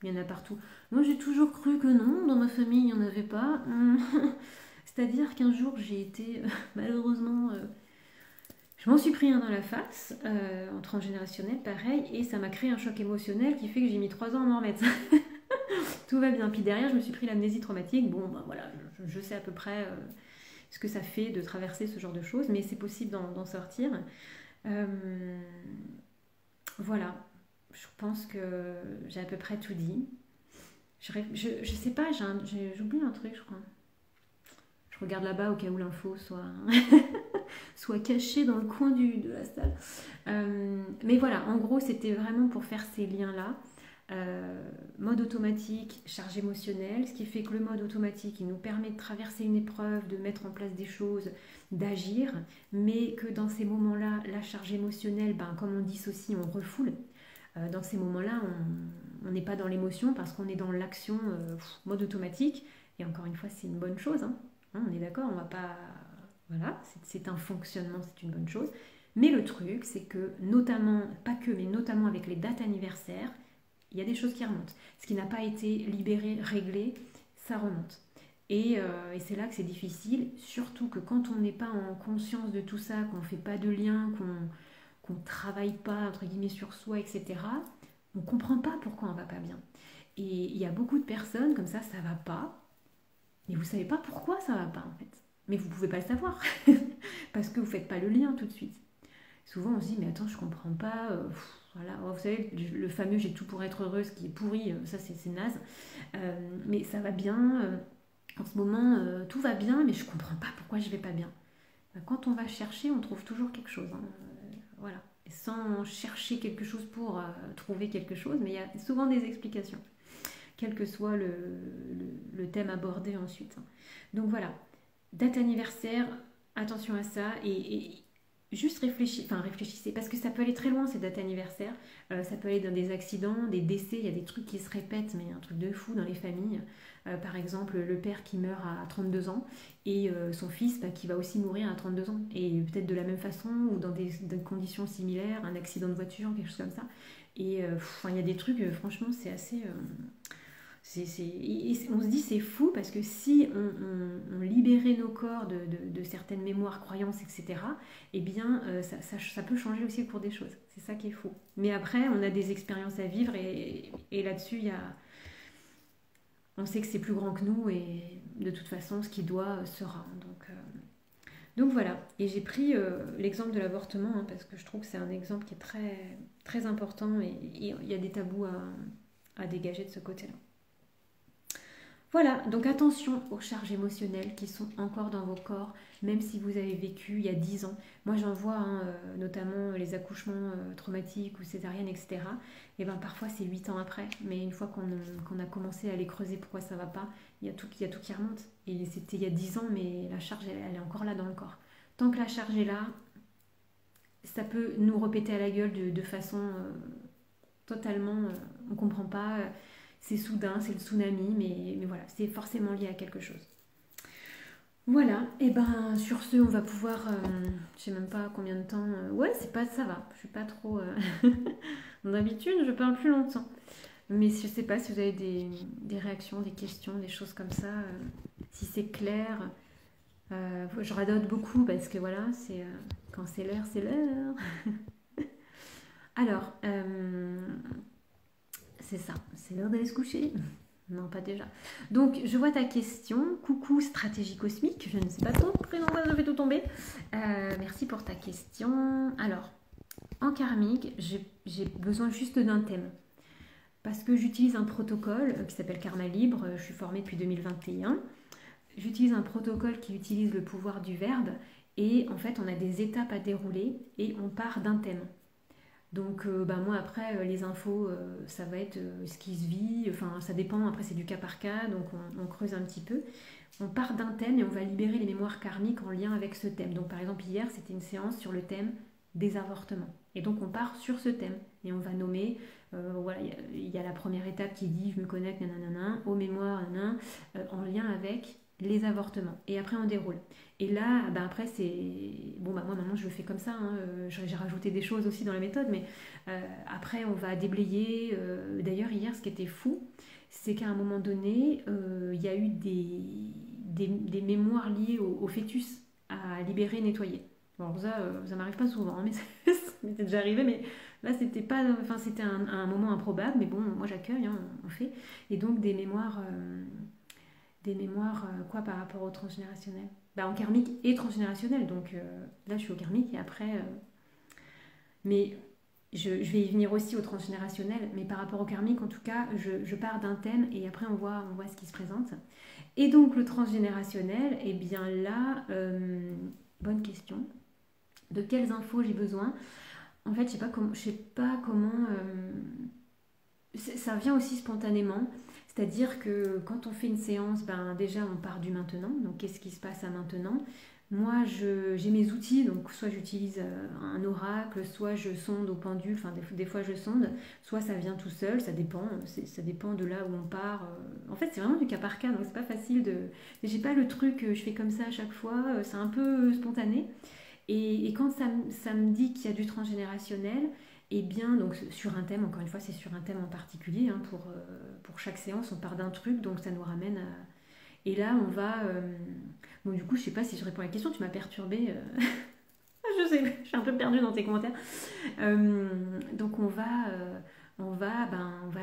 Speaker 1: il y en a partout. Moi j'ai toujours cru que non, dans ma famille il n'y en avait pas. C'est-à-dire qu'un jour j'ai été malheureusement... Je m'en suis pris un dans la face, en transgénérationnel, pareil, et ça m'a créé un choc émotionnel qui fait que j'ai mis 3 ans à m'en remettre. Tout va bien. Puis derrière, je me suis pris l'amnésie traumatique. Bon, voilà, je sais à peu près ce que ça fait de traverser ce genre de choses, mais c'est possible d'en sortir. Voilà, je pense que j'ai à peu près tout dit. Je sais pas, j'oublie un truc, je crois. Je regarde là-bas au cas où l'info soit, soit cachée dans le coin de la salle. Mais voilà, en gros, c'était vraiment pour faire ces liens-là. Mode automatique, charge émotionnelle, ce qui fait que le mode automatique, il nous permet de traverser une épreuve, de mettre en place des choses, d'agir, mais que dans ces moments-là, la charge émotionnelle, ben, comme on dissocie, on refoule. Dans ces moments-là, on n'est pas dans l'émotion parce qu'on est dans l'action mode automatique. Et encore une fois, c'est une bonne chose. Hein. On est d'accord, on va pas... Voilà, c'est un fonctionnement, c'est une bonne chose. Mais le truc, c'est que notamment, pas que, mais notamment avec les dates anniversaires, il y a des choses qui remontent. Ce qui n'a pas été libéré, réglé, ça remonte. Et c'est là que c'est difficile, surtout que quand on n'est pas en conscience de tout ça, qu'on ne fait pas de lien, qu'on ne travaille pas, entre guillemets, sur soi, etc., on ne comprend pas pourquoi on ne va pas bien. Et il y a beaucoup de personnes comme ça ne va pas, mais vous ne savez pas pourquoi ça ne va pas, en fait. Mais vous ne pouvez pas le savoir, parce que vous ne faites pas le lien tout de suite. Souvent, on se dit, mais attends, je ne comprends pas... Voilà, vous savez, le fameux j'ai tout pour être heureuse qui est pourri, ça c'est naze. Mais ça va bien, en ce moment tout va bien, mais je comprends pas pourquoi je vais pas bien. Quand on va chercher, on trouve toujours quelque chose. Hein. Voilà. Et sans chercher quelque chose pour trouver quelque chose, mais il y a souvent des explications, quel que soit le thème abordé ensuite. Donc voilà, date anniversaire, attention à ça et juste réfléchissez, parce que ça peut aller très loin ces dates anniversaires, ça peut aller dans des accidents, des décès, il y a des trucs qui se répètent, mais un truc de fou dans les familles. Par exemple, le père qui meurt à 32 ans et son fils qui va aussi mourir à 32 ans, et peut-être de la même façon ou dans des conditions similaires, un accident de voiture, quelque chose comme ça. Et il y a des trucs, franchement, c'est assez... on se dit c'est fou parce que si on libérait nos corps de certaines mémoires, croyances, etc., eh bien ça peut changer aussi le cours des choses. C'est ça qui est fou. Mais après, on a des expériences à vivre et là-dessus, on sait que c'est plus grand que nous et de toute façon, ce qui doit sera. Donc voilà. Et j'ai pris l'exemple de l'avortement hein, parce que je trouve que c'est un exemple qui est très, très important et il y a des tabous à dégager de ce côté-là. Voilà, donc attention aux charges émotionnelles qui sont encore dans vos corps, même si vous avez vécu il y a 10 ans. Moi j'en vois, hein, notamment les accouchements traumatiques ou césariennes, etc. Et ben parfois c'est 8 ans après, mais une fois qu'on a commencé à les creuser pourquoi ça va pas, il y a tout qui remonte. Et c'était il y a 10 ans, mais la charge elle est encore là dans le corps. Tant que la charge est là, ça peut nous répéter à la gueule de façon totalement... on comprend pas... c'est soudain, c'est le tsunami, mais voilà, c'est forcément lié à quelque chose. Voilà, et ben sur ce, on va pouvoir, je sais même pas combien de temps, ouais, ça va, je suis pas trop... D'habitude, je parle plus longtemps. Mais je sais pas si vous avez des réactions, des questions, des choses comme ça, si c'est clair. Je radote beaucoup parce que voilà, c'est quand c'est l'heure, c'est l'heure. Alors, c'est ça, c'est l'heure d'aller se coucher. Non, pas déjà. Donc, je vois ta question. Coucou, stratégie cosmique. Je ne sais pas trop, prénom, je vais tout tomber. Merci pour ta question. Alors, en karmique, j'ai besoin juste d'un thème. Parce que j'utilise un protocole qui s'appelle Karma Libre. Je suis formée depuis 2021. J'utilise un protocole qui utilise le pouvoir du verbe. Et en fait, on a des étapes à dérouler et on part d'un thème. Donc moi après les infos ça va être ce qui se vit, enfin ça dépend, après c'est du cas par cas, donc on creuse un petit peu. On part d'un thème et on va libérer les mémoires karmiques en lien avec ce thème. Donc par exemple hier c'était une séance sur le thème des avortements. Et donc on part sur ce thème et on va nommer, voilà, il y a la première étape qui dit je me connecte nanana, aux mémoires nanana, en lien avec les avortements. Et après on déroule. Et là, après c'est... Bon, moi maintenant je le fais comme ça, hein. J'ai rajouté des choses aussi dans la méthode, mais après on va déblayer. D'ailleurs hier ce qui était fou, c'est qu'à un moment donné, il y a eu des mémoires liées au fœtus à libérer, nettoyer. Bon, ça m'arrive pas souvent, hein, mais ça m'était déjà arrivé, mais là c'était pas... Enfin c'était un moment improbable, mais bon, moi j'accueille, hein, on fait. Et donc des mémoires des mémoires, quoi, par rapport au transgénérationnel? Bah, en karmique et transgénérationnel, donc là je suis au karmique et après... mais je vais y venir aussi au transgénérationnel, mais par rapport au karmique, en tout cas, je pars d'un thème et après on voit ce qui se présente. Et donc le transgénérationnel, eh bien là, bonne question. De quelles infos j'ai besoin? En fait, je sais pas comment. Ça vient aussi spontanément. C'est-à-dire que quand on fait une séance, ben déjà on part du maintenant. Donc qu'est-ce qui se passe à maintenant? Moi, j'ai mes outils, donc soit j'utilise un oracle, soit je sonde au pendule, enfin des fois je sonde, soit ça vient tout seul, ça dépend, ça dépend de là où on part. En fait, c'est vraiment du cas par cas, donc c'est pas facile de... J'ai pas le truc, je fais comme ça à chaque fois, c'est un peu spontané. Et quand ça me dit qu'il y a du transgénérationnel, et bien, donc sur un thème, encore une fois, c'est sur un thème en particulier, hein, pour chaque séance, on part d'un truc, donc ça nous ramène à... Et là, on va... Bon, du coup, je sais pas si je réponds à la question, tu m'as perturbée. Je sais, je suis un peu perdue dans tes commentaires. Donc on va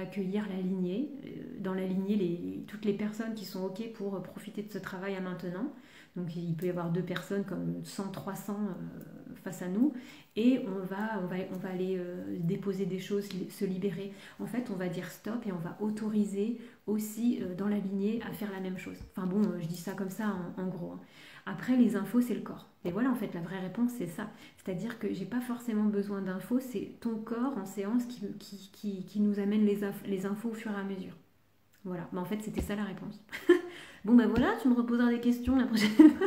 Speaker 1: accueillir la lignée. Dans la lignée, toutes les personnes qui sont OK pour profiter de ce travail à maintenant. Donc il peut y avoir 2 personnes comme 100, 300 face à nous. Et on va aller déposer des choses, se libérer. En fait, on va dire stop et on va autoriser aussi dans la lignée à faire la même chose. Enfin bon, je dis ça comme ça en gros, hein. Après, les infos, c'est le corps. Et voilà, en fait, la vraie réponse, c'est ça. C'est-à-dire que j'ai pas forcément besoin d'infos, c'est ton corps en séance qui nous amène les infos au fur et à mesure. Voilà, mais en fait, c'était ça la réponse. Bon, ben voilà, tu me reposeras des questions la prochaine fois.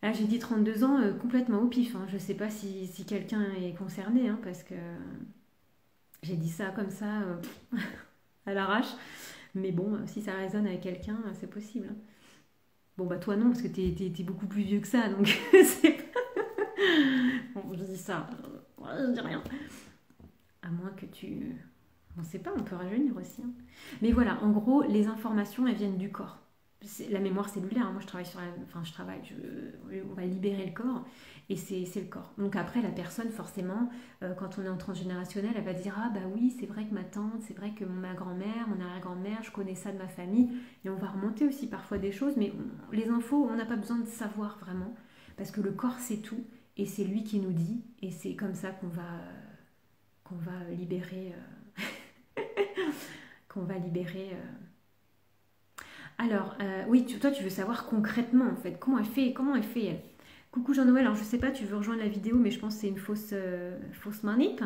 Speaker 1: Là, j'ai dit 32 ans complètement au pif, hein. Je sais pas si quelqu'un est concerné, hein, parce que j'ai dit ça comme ça, à l'arrache. Mais bon, si ça résonne avec quelqu'un, c'est possible, hein. Bon, bah toi non, parce que t'es beaucoup plus vieux que ça, donc c'est pas... Bon, je dis ça, je dis rien. À moins que tu... On sait pas, on peut rajeunir aussi, hein. Mais voilà, en gros, les informations, elles viennent du corps. La mémoire cellulaire, hein. Moi je travaille sur la... Enfin, on va libérer le corps, et c'est le corps. Donc après, la personne, forcément, quand on est en transgénérationnel, elle va dire, ah bah oui, c'est vrai que ma tante, c'est vrai que ma grand-mère, mon arrière-grand-mère, je connais ça de ma famille, et on va remonter aussi parfois des choses, mais les infos, on n'a pas besoin de savoir vraiment, parce que le corps sait tout, et c'est lui qui nous dit, et c'est comme ça qu'on va libérer... qu'on va libérer... Alors, oui, toi, tu veux savoir concrètement, en fait, comment elle fait, elle. Coucou Jean-Noël, alors je sais pas, tu veux rejoindre la vidéo, mais je pense que c'est une fausse manip.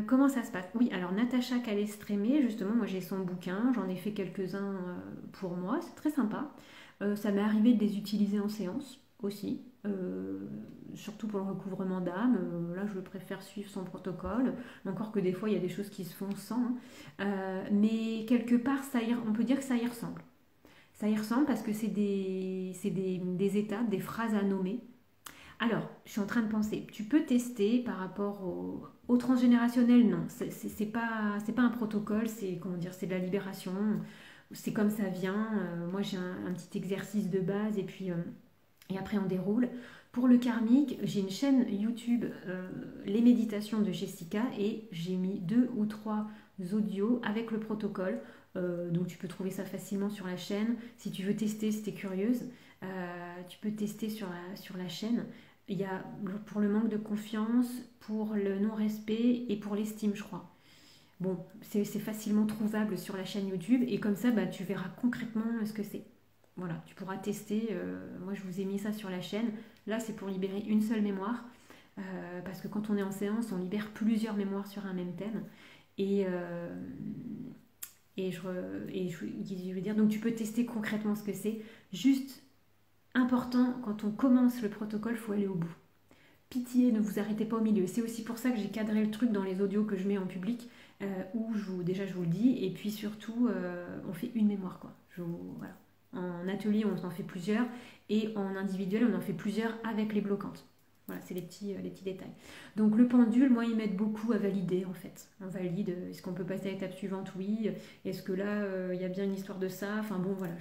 Speaker 1: Comment ça se passe? Oui, alors Natacha Calestrémé, justement, moi j'ai son bouquin, j'en ai fait quelques-uns pour moi, c'est très sympa. Ça m'est arrivé de les utiliser en séance aussi, surtout pour le recouvrement d'âme. Là, je préfère suivre son protocole, encore que des fois il y a des choses qui se font sans, hein. Mais quelque part, on peut dire que ça y ressemble. Ça y ressemble parce que c'est des étapes, des phrases à nommer. Alors, je suis en train de penser, tu peux tester par rapport au transgénérationnel, non, c'est pas un protocole, c'est comment dire, c'est de la libération, c'est comme ça vient. Moi j'ai un petit exercice de base et après on déroule. Pour le karmique, j'ai une chaîne YouTube, Les Méditations de Jessica, et j'ai mis 2 ou 3 audios avec le protocole. Donc tu peux trouver ça facilement sur la chaîne. Si tu veux tester, si tu es curieuse, tu peux tester sur la chaîne. Il y a pour le manque de confiance, pour le non-respect et pour l'estime, je crois. Bon, c'est facilement trouvable sur la chaîne YouTube, et comme ça, bah, tu verras concrètement ce que c'est. Voilà, tu pourras tester. Moi, je vous ai mis ça sur la chaîne. Là, c'est pour libérer une seule mémoire. Parce que quand on est en séance, on libère plusieurs mémoires sur un même thème. Je veux dire, donc tu peux tester concrètement ce que c'est. Juste important, quand on commence le protocole, il faut aller au bout. Pitié, ne vous arrêtez pas au milieu. C'est aussi pour ça que j'ai cadré le truc dans les audios que je mets en public, où déjà je vous le dis, et puis surtout, on fait une mémoire, quoi. Voilà. En atelier, on en fait plusieurs, et en individuel, on en fait plusieurs avec les bloquantes. Voilà, c'est les petits détails. Donc le pendule, moi, ils m'aident beaucoup à valider, en fait. On valide, est-ce qu'on peut passer à l'étape suivante? Oui. Est-ce que là, il y a bien une histoire de ça? Enfin bon, voilà,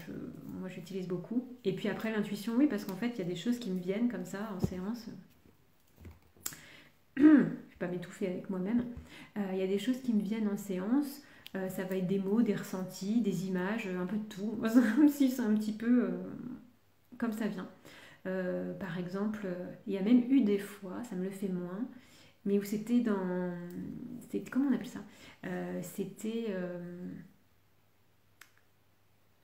Speaker 1: moi, j'utilise beaucoup. Et puis après, l'intuition, oui, parce qu'en fait, il y a des choses qui me viennent comme ça, en séance. Je ne vais pas m'étouffer avec moi-même. Il y a des choses qui me viennent en séance. Ça va être des mots, des ressentis, des images, un peu de tout. Comme si c'est un petit peu comme ça vient. Par exemple, il y a même eu des fois, ça me le fait moins, mais où c'était dans... Comment on appelle ça? C'était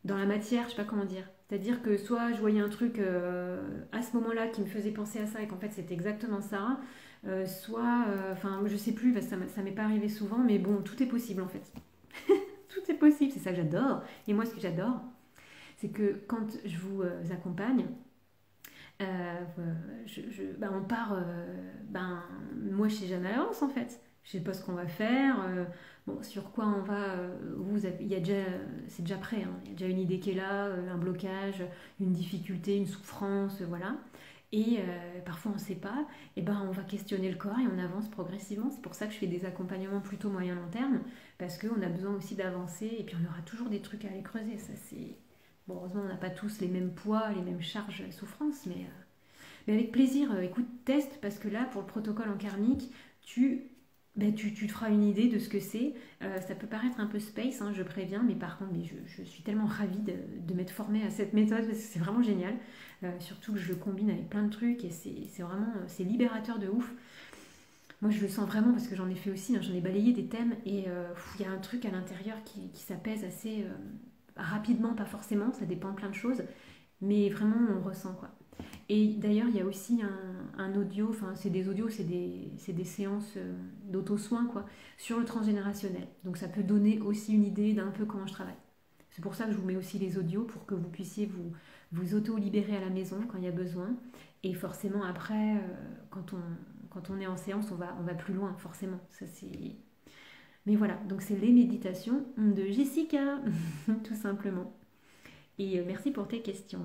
Speaker 1: dans la matière, je sais pas comment dire. C'est-à-dire que soit je voyais un truc à ce moment-là qui me faisait penser à ça et qu'en fait c'était exactement ça, soit, enfin je sais plus parce que ça m'est pas arrivé souvent, mais bon, tout est possible en fait. Tout est possible, c'est ça que j'adore. Et moi ce que j'adore, c'est que quand je vous accompagne, on part, moi je sais jamais à l'avance en fait. Je sais pas ce qu'on va faire, bon, sur quoi on va. Il y a déjà, c'est déjà prêt, hein. Il y a déjà une idée qui est là, un blocage, une difficulté, une souffrance, voilà. Et parfois on ne sait pas, et ben on va questionner le corps et on avance progressivement. C'est pour ça que je fais des accompagnements plutôt moyen-long terme, parce qu'on a besoin aussi d'avancer, et puis on aura toujours des trucs à aller creuser. Ça, c'est... Bon, heureusement, on n'a pas tous les mêmes poids, les mêmes charges, souffrances, mais avec plaisir, écoute, teste, parce que là, pour le protocole en karmique, tu te feras une idée de ce que c'est. Ça peut paraître un peu space, hein, je préviens, mais par contre, je suis tellement ravie de m'être formée à cette méthode, parce que c'est vraiment génial. Surtout que je le combine avec plein de trucs, et c'est vraiment c'est libérateur de ouf. Moi, je le sens vraiment, parce que j'en ai fait aussi, hein, j'en ai balayé des thèmes, et il y a un truc à l'intérieur qui s'apaise assez rapidement, pas forcément, ça dépend de plein de choses, mais vraiment, on ressent quoi. Et d'ailleurs, il y a aussi un audio, enfin c'est des audios, c'est des séances d'auto-soin quoi, sur le transgénérationnel. Donc ça peut donner aussi une idée d'un peu comment je travaille. C'est pour ça que je vous mets aussi les audios pour que vous puissiez vous auto-libérer à la maison quand il y a besoin. Et forcément après, quand on est en séance, on va plus loin, forcément. Ça, c'est... Mais voilà, donc c'est les méditations de Jessica, tout simplement. Et merci pour tes questions.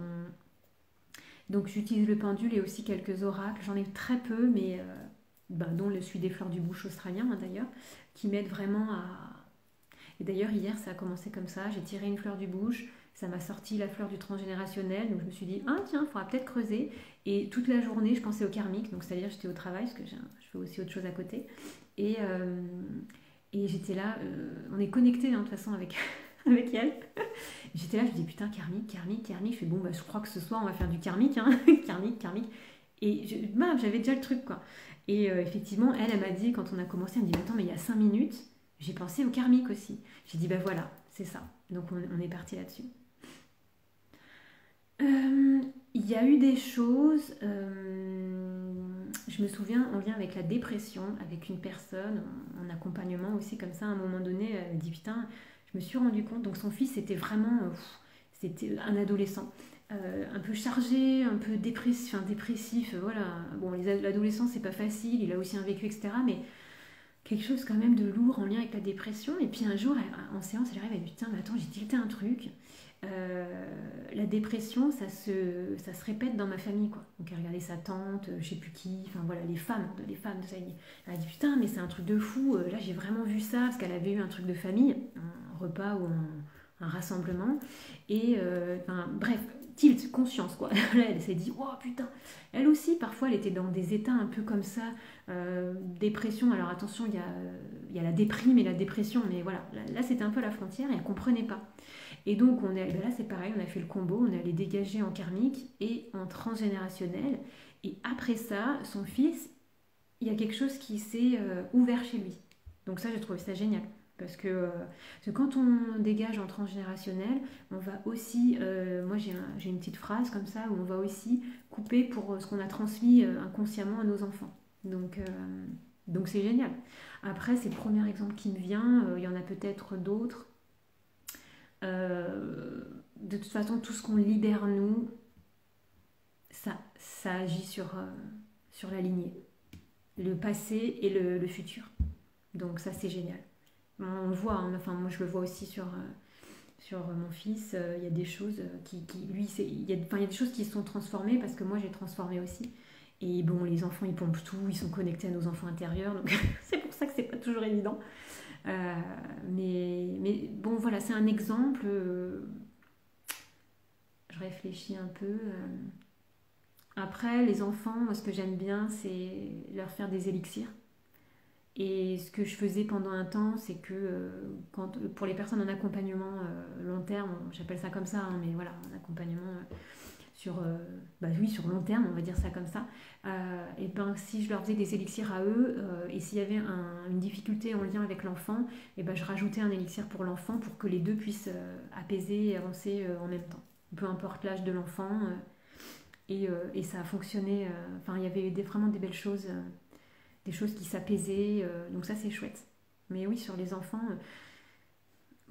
Speaker 1: Donc j'utilise le pendule et aussi quelques oracles. J'en ai très peu, mais dont celui des fleurs du bouche australien hein, d'ailleurs, qui m'aident vraiment à... Et d'ailleurs hier ça a commencé comme ça, j'ai tiré une fleur du bouche, ça m'a sorti la fleur du transgénérationnel, donc je me suis dit, ah tiens, il faudra peut-être creuser. Et toute la journée je pensais au karmique, donc c'est-à-dire j'étais au travail, parce que je fais aussi autre chose à côté. Et, euh, et j'étais là, on est connectés hein, de toute façon avec, avec elle. J'étais là, je me dis putain, karmique, karmique, karmique. Je fais bon, je crois que ce soir on va faire du karmique, hein. Karmique, karmique. Et j'avais déjà le truc quoi. Et effectivement, elle m'a dit, quand on a commencé, elle me dit attends, mais il y a 5 minutes, j'ai pensé au karmique aussi. J'ai dit bah voilà, c'est ça. Donc on est parti là-dessus. Il y a eu des choses, je me souviens en lien avec la dépression, avec une personne en accompagnement aussi comme ça, à un moment donné, elle m'a dit putain, je me suis rendu compte, donc son fils était vraiment, c'était un adolescent, un peu chargé, un peu dépressif, voilà. Bon, l'adolescence c'est pas facile, il a aussi un vécu, etc. Mais quelque chose quand même de lourd en lien avec la dépression. Et puis un jour, en séance, elle arrive, elle dit putain, mais attends, j'ai tilté un truc. La dépression, ça se répète dans ma famille, quoi. Donc elle regardait sa tante, je sais plus qui, enfin voilà, les femmes de sa famille. Elle a dit putain, mais c'est un truc de fou. Là, j'ai vraiment vu ça parce qu'elle avait eu un truc de famille, un repas ou un rassemblement. Et bref, tilt, conscience, quoi. Là, elle s'est dit oh putain. Elle aussi, parfois, elle était dans des états un peu comme ça, dépression. Alors attention, il y a la déprime et la dépression, mais voilà, là c'était un peu la frontière et elle comprenait pas. Et donc là c'est pareil, on a fait le combo, on est allé dégager en karmique et en transgénérationnel. Et après ça, son fils, il y a quelque chose qui s'est ouvert chez lui. Donc ça, j'ai trouvé ça génial. Parce que quand on dégage en transgénérationnel, on va aussi, moi j'ai une petite phrase comme ça, où on va aussi couper pour ce qu'on a transmis inconsciemment à nos enfants. Donc c'est génial. Après, c'est le premier exemple qui me vient, il y en a peut-être d'autres. De toute façon, tout ce qu'on libère nous, ça agit sur la lignée, le passé et le futur. Donc ça, c'est génial. On le voit, hein, enfin moi je le vois aussi sur mon fils, il y a des choses lui, il y a des choses qui se sont transformées parce que moi j'ai transformé aussi. Et bon, les enfants ils pompent tout, ils sont connectés à nos enfants intérieurs, donc c'est pour ça que c'est pas toujours évident. Mais bon, voilà, c'est un exemple. Je réfléchis un peu. Après, les enfants, moi, ce que j'aime bien, c'est leur faire des élixirs. Et ce que je faisais pendant un temps, c'est que pour les personnes en accompagnement long terme, j'appelle ça comme ça, hein, mais voilà, un accompagnement sur, oui, sur long terme, on va dire ça comme ça, et ben si je leur faisais des élixirs à eux, et s'il y avait une difficulté en lien avec l'enfant, et ben je rajoutais un élixir pour l'enfant pour que les deux puissent apaiser et avancer en même temps. Peu importe l'âge de l'enfant, et ça a fonctionné, enfin il y avait vraiment des belles choses, des choses qui s'apaisaient, donc ça c'est chouette. Mais oui, sur les enfants,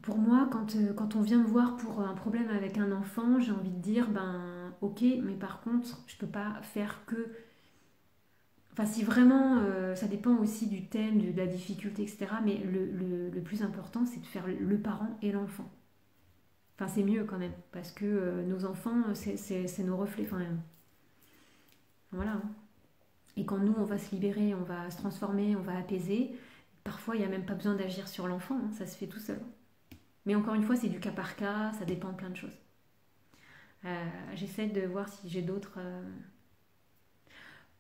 Speaker 1: pour moi, quand on vient me voir pour un problème avec un enfant, j'ai envie de dire, ben ok, mais par contre, je peux pas faire que... Enfin, si vraiment, ça dépend aussi du thème, de la difficulté, etc. Mais le plus important, c'est de faire le parent et l'enfant. Enfin, c'est mieux quand même, parce que nos enfants, c'est nos reflets. Enfin, voilà, hein. Et quand nous, on va se libérer, on va se transformer, on va apaiser, parfois, il n'y a même pas besoin d'agir sur l'enfant, hein, ça se fait tout seul. Mais encore une fois, c'est du cas par cas, ça dépend de plein de choses. J'essaie de voir si j'ai d'autres...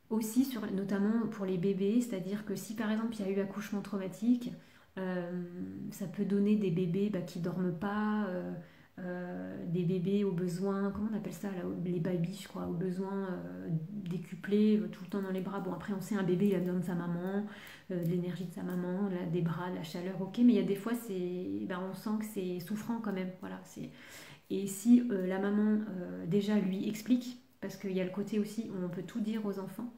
Speaker 1: Aussi, notamment pour les bébés, c'est-à-dire que si par exemple il y a eu accouchement traumatique, ça peut donner des bébés qui dorment pas, des bébés aux besoins, comment on appelle ça là, les babies je crois, aux besoins décuplés, tout le temps dans les bras. Bon après on sait un bébé il a besoin de sa maman, de l'énergie de sa maman, des bras, de la chaleur, ok, mais il y a des fois on sent que c'est souffrant quand même, voilà. Et si la maman déjà lui explique, parce qu'il y a le côté aussi où on peut tout dire aux enfants,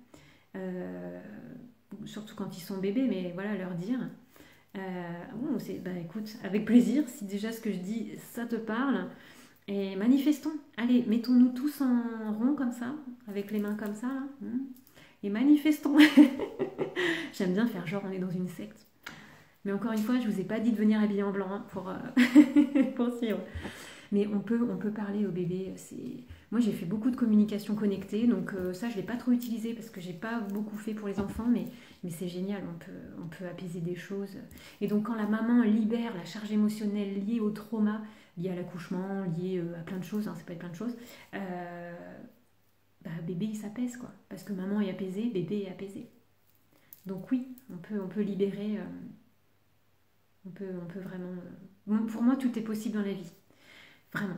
Speaker 1: surtout quand ils sont bébés, mais voilà, leur dire. Écoute, avec plaisir, si déjà ce que je dis, ça te parle, et manifestons. Allez, mettons-nous tous en rond comme ça, avec les mains comme ça, là, et manifestons. J'aime bien faire genre on est dans une secte. Mais encore une fois, je vous ai pas dit de venir habillé en blanc hein, pour suivre. Mais on peut parler au bébé. Moi, j'ai fait beaucoup de communication connectée, donc ça, je ne l'ai pas trop utilisé parce que j'ai pas beaucoup fait pour les enfants, mais c'est génial, on peut apaiser des choses. Et donc, quand la maman libère la charge émotionnelle liée au trauma, liée à l'accouchement, liée à plein de choses, hein, ça peut être plein de choses, bébé, il s'apaise, quoi. Parce que maman est apaisée, bébé est apaisé. Donc oui, on peut libérer, on peut vraiment... pour moi, tout est possible dans la vie. Vraiment.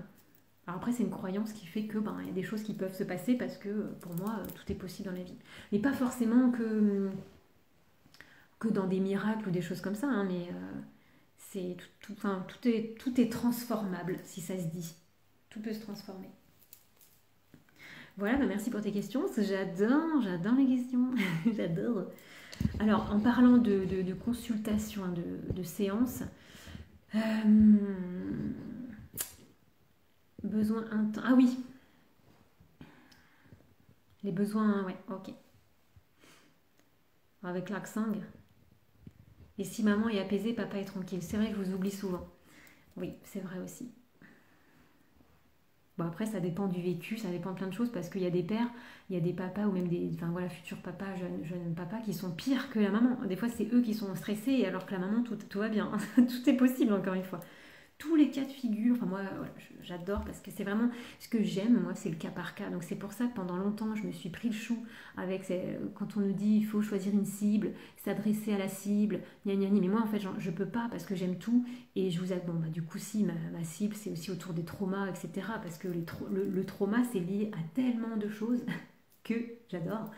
Speaker 1: Alors après, c'est une croyance qui fait que il y a des choses qui peuvent se passer parce que pour moi, tout est possible dans la vie. Mais pas forcément que dans des miracles ou des choses comme ça, hein, mais tout est transformable, si ça se dit. Tout peut se transformer. Voilà, merci pour tes questions. J'adore les questions. J'adore. Alors, en parlant de consultation, de séance, besoin intense. Ah oui. Les besoins, ouais, ok. Avec l'accent. Et si maman est apaisée, papa est tranquille. C'est vrai que je vous oublie souvent. Oui, c'est vrai aussi. Bon, après, ça dépend du vécu, ça dépend de plein de choses, parce qu'il y a des pères, il y a des papas, ou même des futurs papas, jeunes papas, qui sont pires que la maman. Des fois, c'est eux qui sont stressés, alors que la maman, tout va bien. Tout est possible, encore une fois. Tous les cas de figure, enfin moi j'adore parce que c'est vraiment ce que j'aime, moi c'est le cas par cas. Donc c'est pour ça que pendant longtemps je me suis pris le chou avec quand on nous dit il faut choisir une cible, s'adresser à la cible, gna gna gna. Mais moi en fait je peux pas parce que j'aime tout et je vous avoue, du coup si ma cible c'est aussi autour des traumas, etc. Parce que le trauma c'est lié à tellement de choses que j'adore.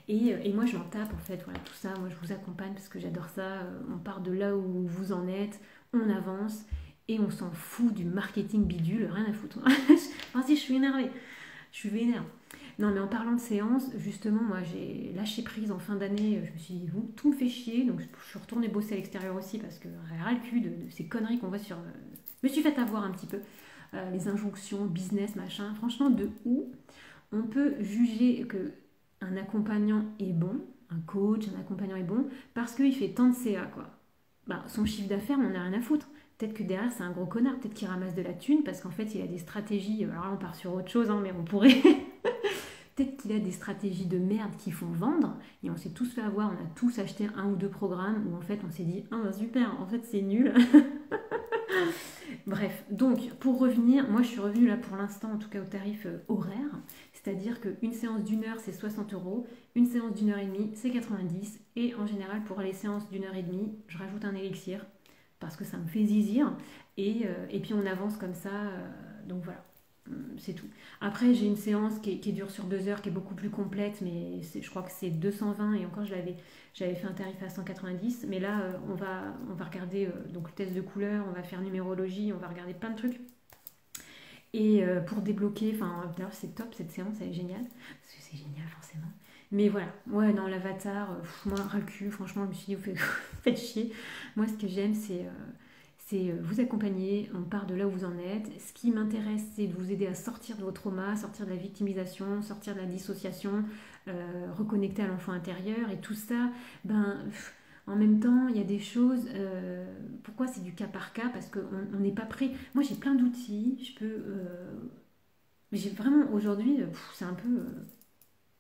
Speaker 1: Et moi je m'en tape en fait, voilà tout ça, moi je vous accompagne parce que j'adore ça, on part de là où vous en êtes, on avance. Et on s'en fout du marketing bidule, rien à foutre. Ah si, je suis énervée. Je suis vénère. Non, mais en parlant de séance, justement, moi, j'ai lâché prise en fin d'année. Je me suis dit, tout me fait chier. Donc, je suis retournée bosser à l'extérieur aussi parce que ras le cul de ces conneries qu'on voit sur... Je me suis fait avoir un petit peu. Les injonctions, business, machin. Franchement, de où on peut juger qu'un accompagnant est bon, un coach, un accompagnant est bon, parce qu'il fait tant de CA, quoi. Son chiffre d'affaires, on n'a rien à foutre. Peut-être que derrière, c'est un gros connard. Peut-être qu'il ramasse de la thune parce qu'en fait, il a des stratégies. Alors là, on part sur autre chose, hein, mais on pourrait. Peut-être qu'il a des stratégies de merde qui font vendre. Et on s'est tous fait avoir. On a tous acheté un ou deux programmes où en fait, on s'est dit ah, super, en fait, c'est nul. Bref, donc, pour revenir, moi, je suis revenue là pour l'instant, en tout cas au tarif horaire. C'est-à-dire qu'une séance d'1 heure, c'est 60 euros, une séance d'1 heure et demie, c'est 90. Et en général, pour les séances d'1 heure et demie, je rajoute un élixir parce que ça me fait zizir. Et puis on avance comme ça. Donc voilà, c'est tout. Après, j'ai une séance qui dure sur 2 heures, qui est beaucoup plus complète, mais je crois que c'est 220 et encore j'avais fait un tarif à 190. Mais là, on va regarder donc le test de couleur, on va faire numérologie, on va regarder plein de trucs. Et pour débloquer, enfin d'ailleurs c'est top cette séance, elle est géniale, parce que c'est génial forcément. Mais voilà, ouais non l'avatar, moi ras le cul, franchement je me suis dit vous faites chier. Moi ce que j'aime c'est vous accompagner, on part de là où vous en êtes. Ce qui m'intéresse c'est de vous aider à sortir de vos traumas, sortir de la victimisation, sortir de la dissociation, reconnecter à l'enfant intérieur et tout ça, en même temps, il y a des choses. Pourquoi c'est du cas par cas? Parce qu'on n'est pas prêt. Moi, j'ai plein d'outils. Je peux. Mais j'ai vraiment aujourd'hui, c'est un peu.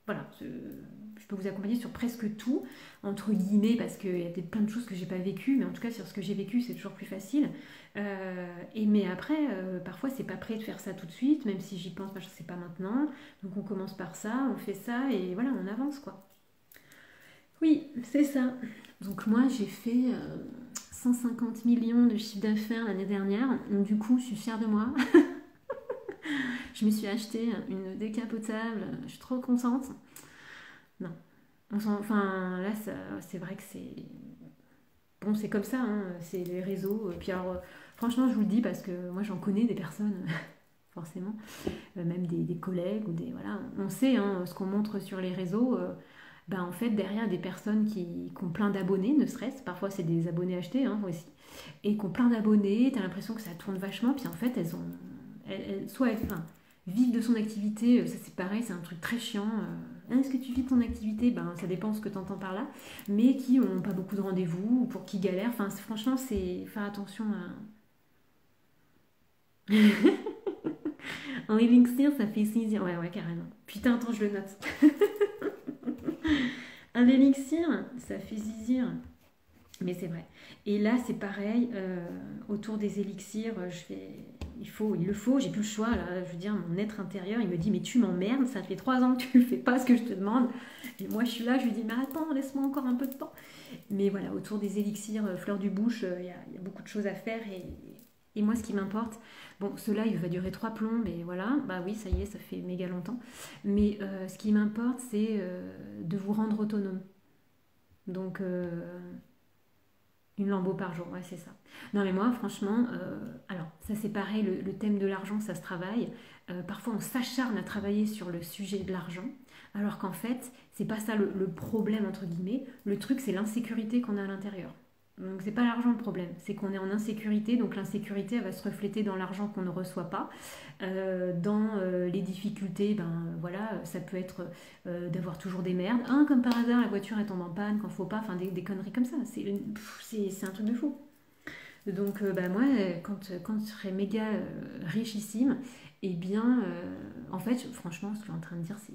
Speaker 1: Voilà. Je peux vous accompagner sur presque tout, entre guillemets, parce qu'il y a plein de choses que j'ai pas vécues, mais en tout cas, sur ce que j'ai vécu, c'est toujours plus facile. Mais après, parfois, c'est pas prêt de faire ça tout de suite, même si j'y pense, je sais pas maintenant. Donc, on commence par ça, on fait ça, et voilà, on avance, quoi. Oui, c'est ça. Donc moi, j'ai fait 150 millions de chiffre d'affaires l'année dernière. Donc, du coup, je suis fière de moi. Je me suis acheté une décapotable. Je suis trop contente. Non. Enfin, là, c'est vrai que c'est... Bon, c'est comme ça, hein, c'est les réseaux. Puis alors, franchement, je vous le dis parce que moi, j'en connais des personnes, forcément. Même des collègues ou des... Voilà. On sait hein, ce qu'on montre sur les réseaux. En fait, derrière des personnes qui ont plein d'abonnés, ne serait-ce, parfois c'est des abonnés achetés hein, aussi, et qui ont plein d'abonnés, t'as l'impression que ça tourne vachement, puis en fait, soit vivent de son activité, ça c'est pareil, c'est un truc très chiant. Est-ce que tu vis de ton activité? Ça dépend ce que tu entends par là, mais qui ont pas beaucoup de rendez-vous, ou pour qui galèrent, franchement, c'est faire attention à... En élixir, ça fait 6 ans. Ouais, carrément. Putain, attends, je le note. Un élixir, ça fait zizir. Mais c'est vrai. Et là, c'est pareil. Autour des élixirs, il le faut, j'ai plus le choix. Là. Je veux dire, mon être intérieur, il me dit, mais tu m'emmerdes, ça fait 3 ans que tu ne fais pas ce que je te demande. Et moi, je suis là, je lui dis, mais attends, laisse-moi encore un peu de temps. Mais voilà, autour des élixirs, fleurs du bouche, il y a beaucoup de choses à faire. Et moi, ce qui m'importe, bon, ce live va durer 3 plombs, et voilà, bah oui, ça y est, ça fait méga longtemps. Mais ce qui m'importe, c'est de vous rendre autonome. Donc, une lambeau par jour, ouais, c'est ça. Non, mais moi, franchement, alors, ça c'est pareil, le thème de l'argent, ça se travaille. Parfois, on s'acharne à travailler sur le sujet de l'argent, alors qu'en fait, c'est pas ça le problème, entre guillemets. Le truc, c'est l'insécurité qu'on a à l'intérieur. Donc c'est pas l'argent le problème, c'est qu'on est en insécurité, donc l'insécurité elle va se refléter dans l'argent qu'on ne reçoit pas, dans les difficultés, voilà, ça peut être d'avoir toujours des merdes, comme par hasard la voiture elle tombe en panne quand faut pas, enfin des conneries comme ça, c'est un truc de fou. Donc moi quand je serai méga richissime, eh bien en fait franchement ce que je suis en train de dire c'est...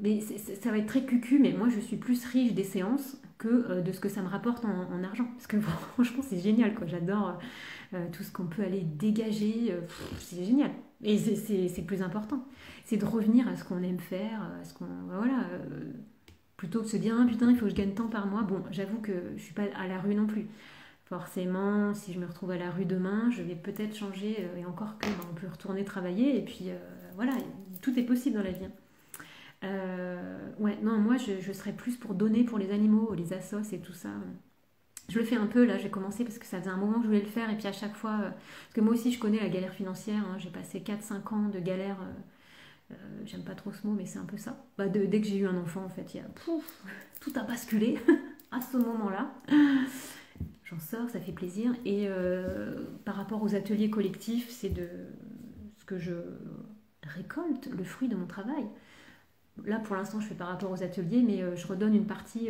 Speaker 1: Mais ça va être très cucu, mais moi je suis plus riche des séances que de ce que ça me rapporte en argent. Parce que franchement c'est génial, quoi. J'adore tout ce qu'on peut aller dégager, c'est génial. Et c'est le plus important. C'est de revenir à ce qu'on aime faire, à ce qu'on... Voilà. Plutôt que de se dire, ah, putain, il faut que je gagne tant par mois. Bon, j'avoue que je suis pas à la rue non plus. Forcément, si je me retrouve à la rue demain, je vais peut-être changer, et encore que on peut retourner travailler, et puis voilà, tout est possible dans la vie. Ouais, non, moi je serais plus pour donner pour les animaux, les assos et tout ça. Je le fais un peu là, j'ai commencé parce que ça faisait un moment que je voulais le faire et puis à chaque fois, parce que moi aussi je connais la galère financière, hein, j'ai passé 4-5 ans de galère, j'aime pas trop ce mot mais c'est un peu ça. Dès que j'ai eu un enfant en fait, tout a basculé à ce moment-là. J'en sors, ça fait plaisir. Et par rapport aux ateliers collectifs, c'est de ce que je récolte, le fruit de mon travail. Là, pour l'instant, je fais par rapport aux ateliers, mais je redonne une partie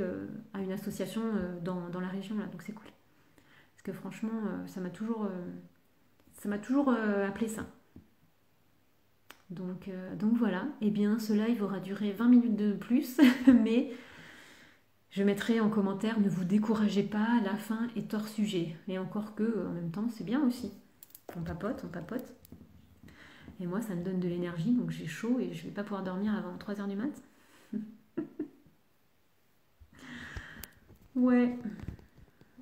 Speaker 1: à une association dans la région, là, donc c'est cool. Parce que franchement, ça m'a toujours appelé ça. Donc voilà, et bien ce live aura duré 20 minutes de plus, mais je mettrai en commentaire, ne vous découragez pas, la fin est hors sujet. Et encore que, en même temps, c'est bien aussi. On papote, on papote. Et moi, ça me donne de l'énergie, donc j'ai chaud et je vais pas pouvoir dormir avant 3 h du mat. Ouais.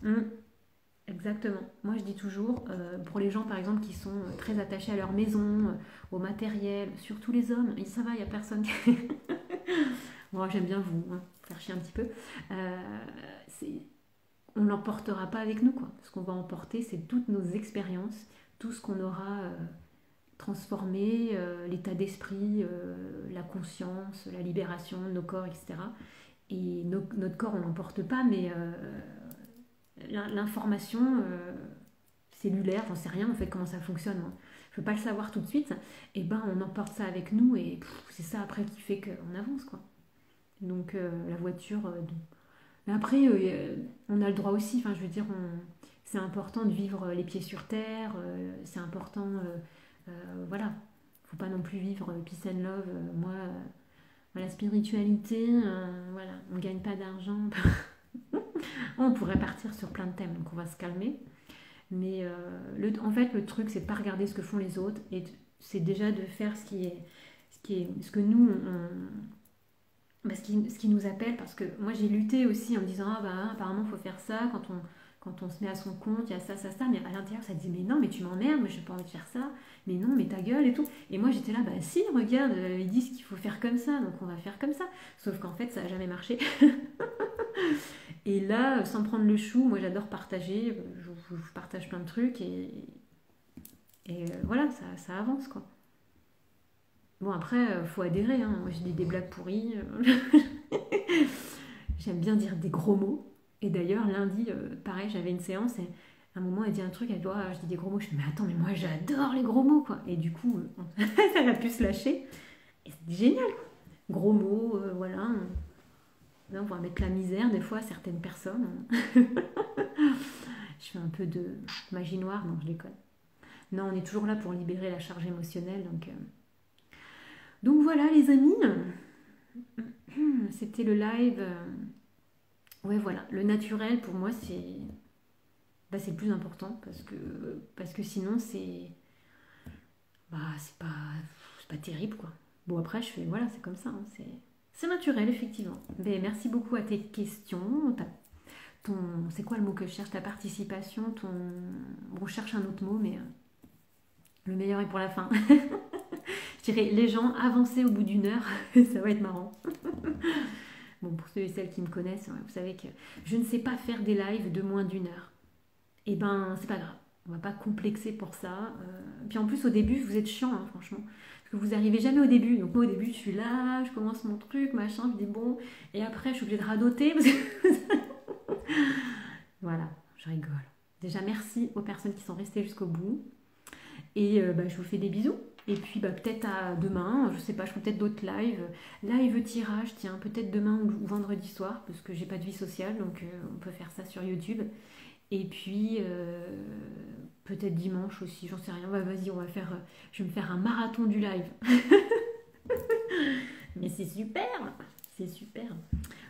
Speaker 1: Mm. Exactement. Moi, je dis toujours, pour les gens, par exemple, qui sont très attachés à leur maison, au matériel, surtout les hommes, et ça va, il n'y a personne qui... Moi, j'aime bien vous faire chier un petit peu. C'est- on l'emportera pas avec nous, quoi. Ce qu'on va emporter, c'est toutes nos expériences, tout ce qu'on aura transformé, l'état d'esprit, la conscience, la libération de nos corps, etc. Et notre corps, on l'emporte pas, mais l'information cellulaire, j'en sais rien en fait comment ça fonctionne. Moi. Je peux pas le savoir tout de suite. Et ben, on emporte ça avec nous et c'est ça après qui fait qu'on avance, quoi. Donc la voiture. Mais après, on a le droit aussi. Enfin, je veux dire, c'est important de vivre les pieds sur terre. C'est important, voilà. Faut pas non plus vivre peace and love. Moi, la spiritualité, voilà, on gagne pas d'argent. On pourrait partir sur plein de thèmes, donc on va se calmer. Mais en fait, le truc, c'est de pas regarder ce que font les autres, et c'est déjà de faire ce que nous, bah, ce qui nous appelle. Parce que moi, j'ai lutté aussi en me disant, ah bah apparemment, il faut faire ça quand on se met à son compte, il y a ça, ça, ça. Mais à l'intérieur, ça te dit, mais non, mais tu m'emmerdes, moi, j'ai pas envie de faire ça. Mais non, mais ta gueule et tout. Et moi, j'étais là, bah si, regarde, ils disent qu'il faut faire comme ça, donc on va faire comme ça. Sauf qu'en fait, ça a jamais marché. Et là, sans prendre le chou, moi j'adore partager, je partage plein de trucs et voilà, ça avance quoi. Bon après, faut adhérer, hein. Moi je dis des blagues pourries, j'aime bien dire des gros mots. Et d'ailleurs, lundi, pareil, j'avais une séance et à un moment elle dit un truc, elle dit oh, je dis des gros mots, je dis mais attends, mais moi j'adore les gros mots quoi. Et du coup, ça a pu se lâcher et c'est génial quoi. Gros mots, voilà. Là, on va mettre la misère des fois à certaines personnes. Je fais un peu de magie noire, non, je déconne. Non, on est toujours là pour libérer la charge émotionnelle. Donc voilà, les amis. C'était le live. Ouais, voilà. Le naturel, pour moi, c'est le plus important. Parce que sinon, c'est pas terrible, quoi. Bon, après, je fais... Voilà, c'est comme ça. Hein, c'est naturel, effectivement. Mais merci beaucoup à tes questions. C'est quoi le mot que je cherche? Ta participation, Bon, je cherche un autre mot, mais le meilleur est pour la fin. Je dirais les gens avancés au bout d'une heure, ça va être marrant. Bon, pour ceux et celles qui me connaissent, ouais, vous savez que je ne sais pas faire des lives de moins d'une heure. Et ben, c'est pas grave. On va pas complexer pour ça. Puis en plus, au début, vous êtes chiant, hein, franchement. Parce que vous arrivez jamais au début. Donc moi, au début, je suis là, je commence mon truc, machin, je dis bon. Et après, je suis obligée de radoter. Voilà, je rigole. Déjà, merci aux personnes qui sont restées jusqu'au bout. Et je vous fais des bisous. Et puis peut-être à demain, je sais pas, je ferai peut-être d'autres lives. Live tirage, tiens, peut-être demain ou vendredi soir, parce que j'ai pas de vie sociale, donc on peut faire ça sur YouTube. Et puis peut-être dimanche aussi, j'en sais rien. Bah, vas-y, je vais me faire un marathon du live. Mais c'est super, c'est super.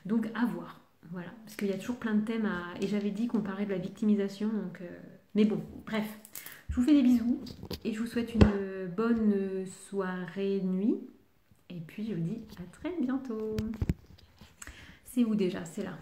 Speaker 1: Donc à voir. Voilà, parce qu'il y a toujours plein de thèmes et j'avais dit qu'on parlait de la victimisation, donc... Mais bon, bref. Je vous fais des bisous et je vous souhaite une bonne soirée, nuit. Et puis je vous dis à très bientôt. C'est où déjà? C'est là.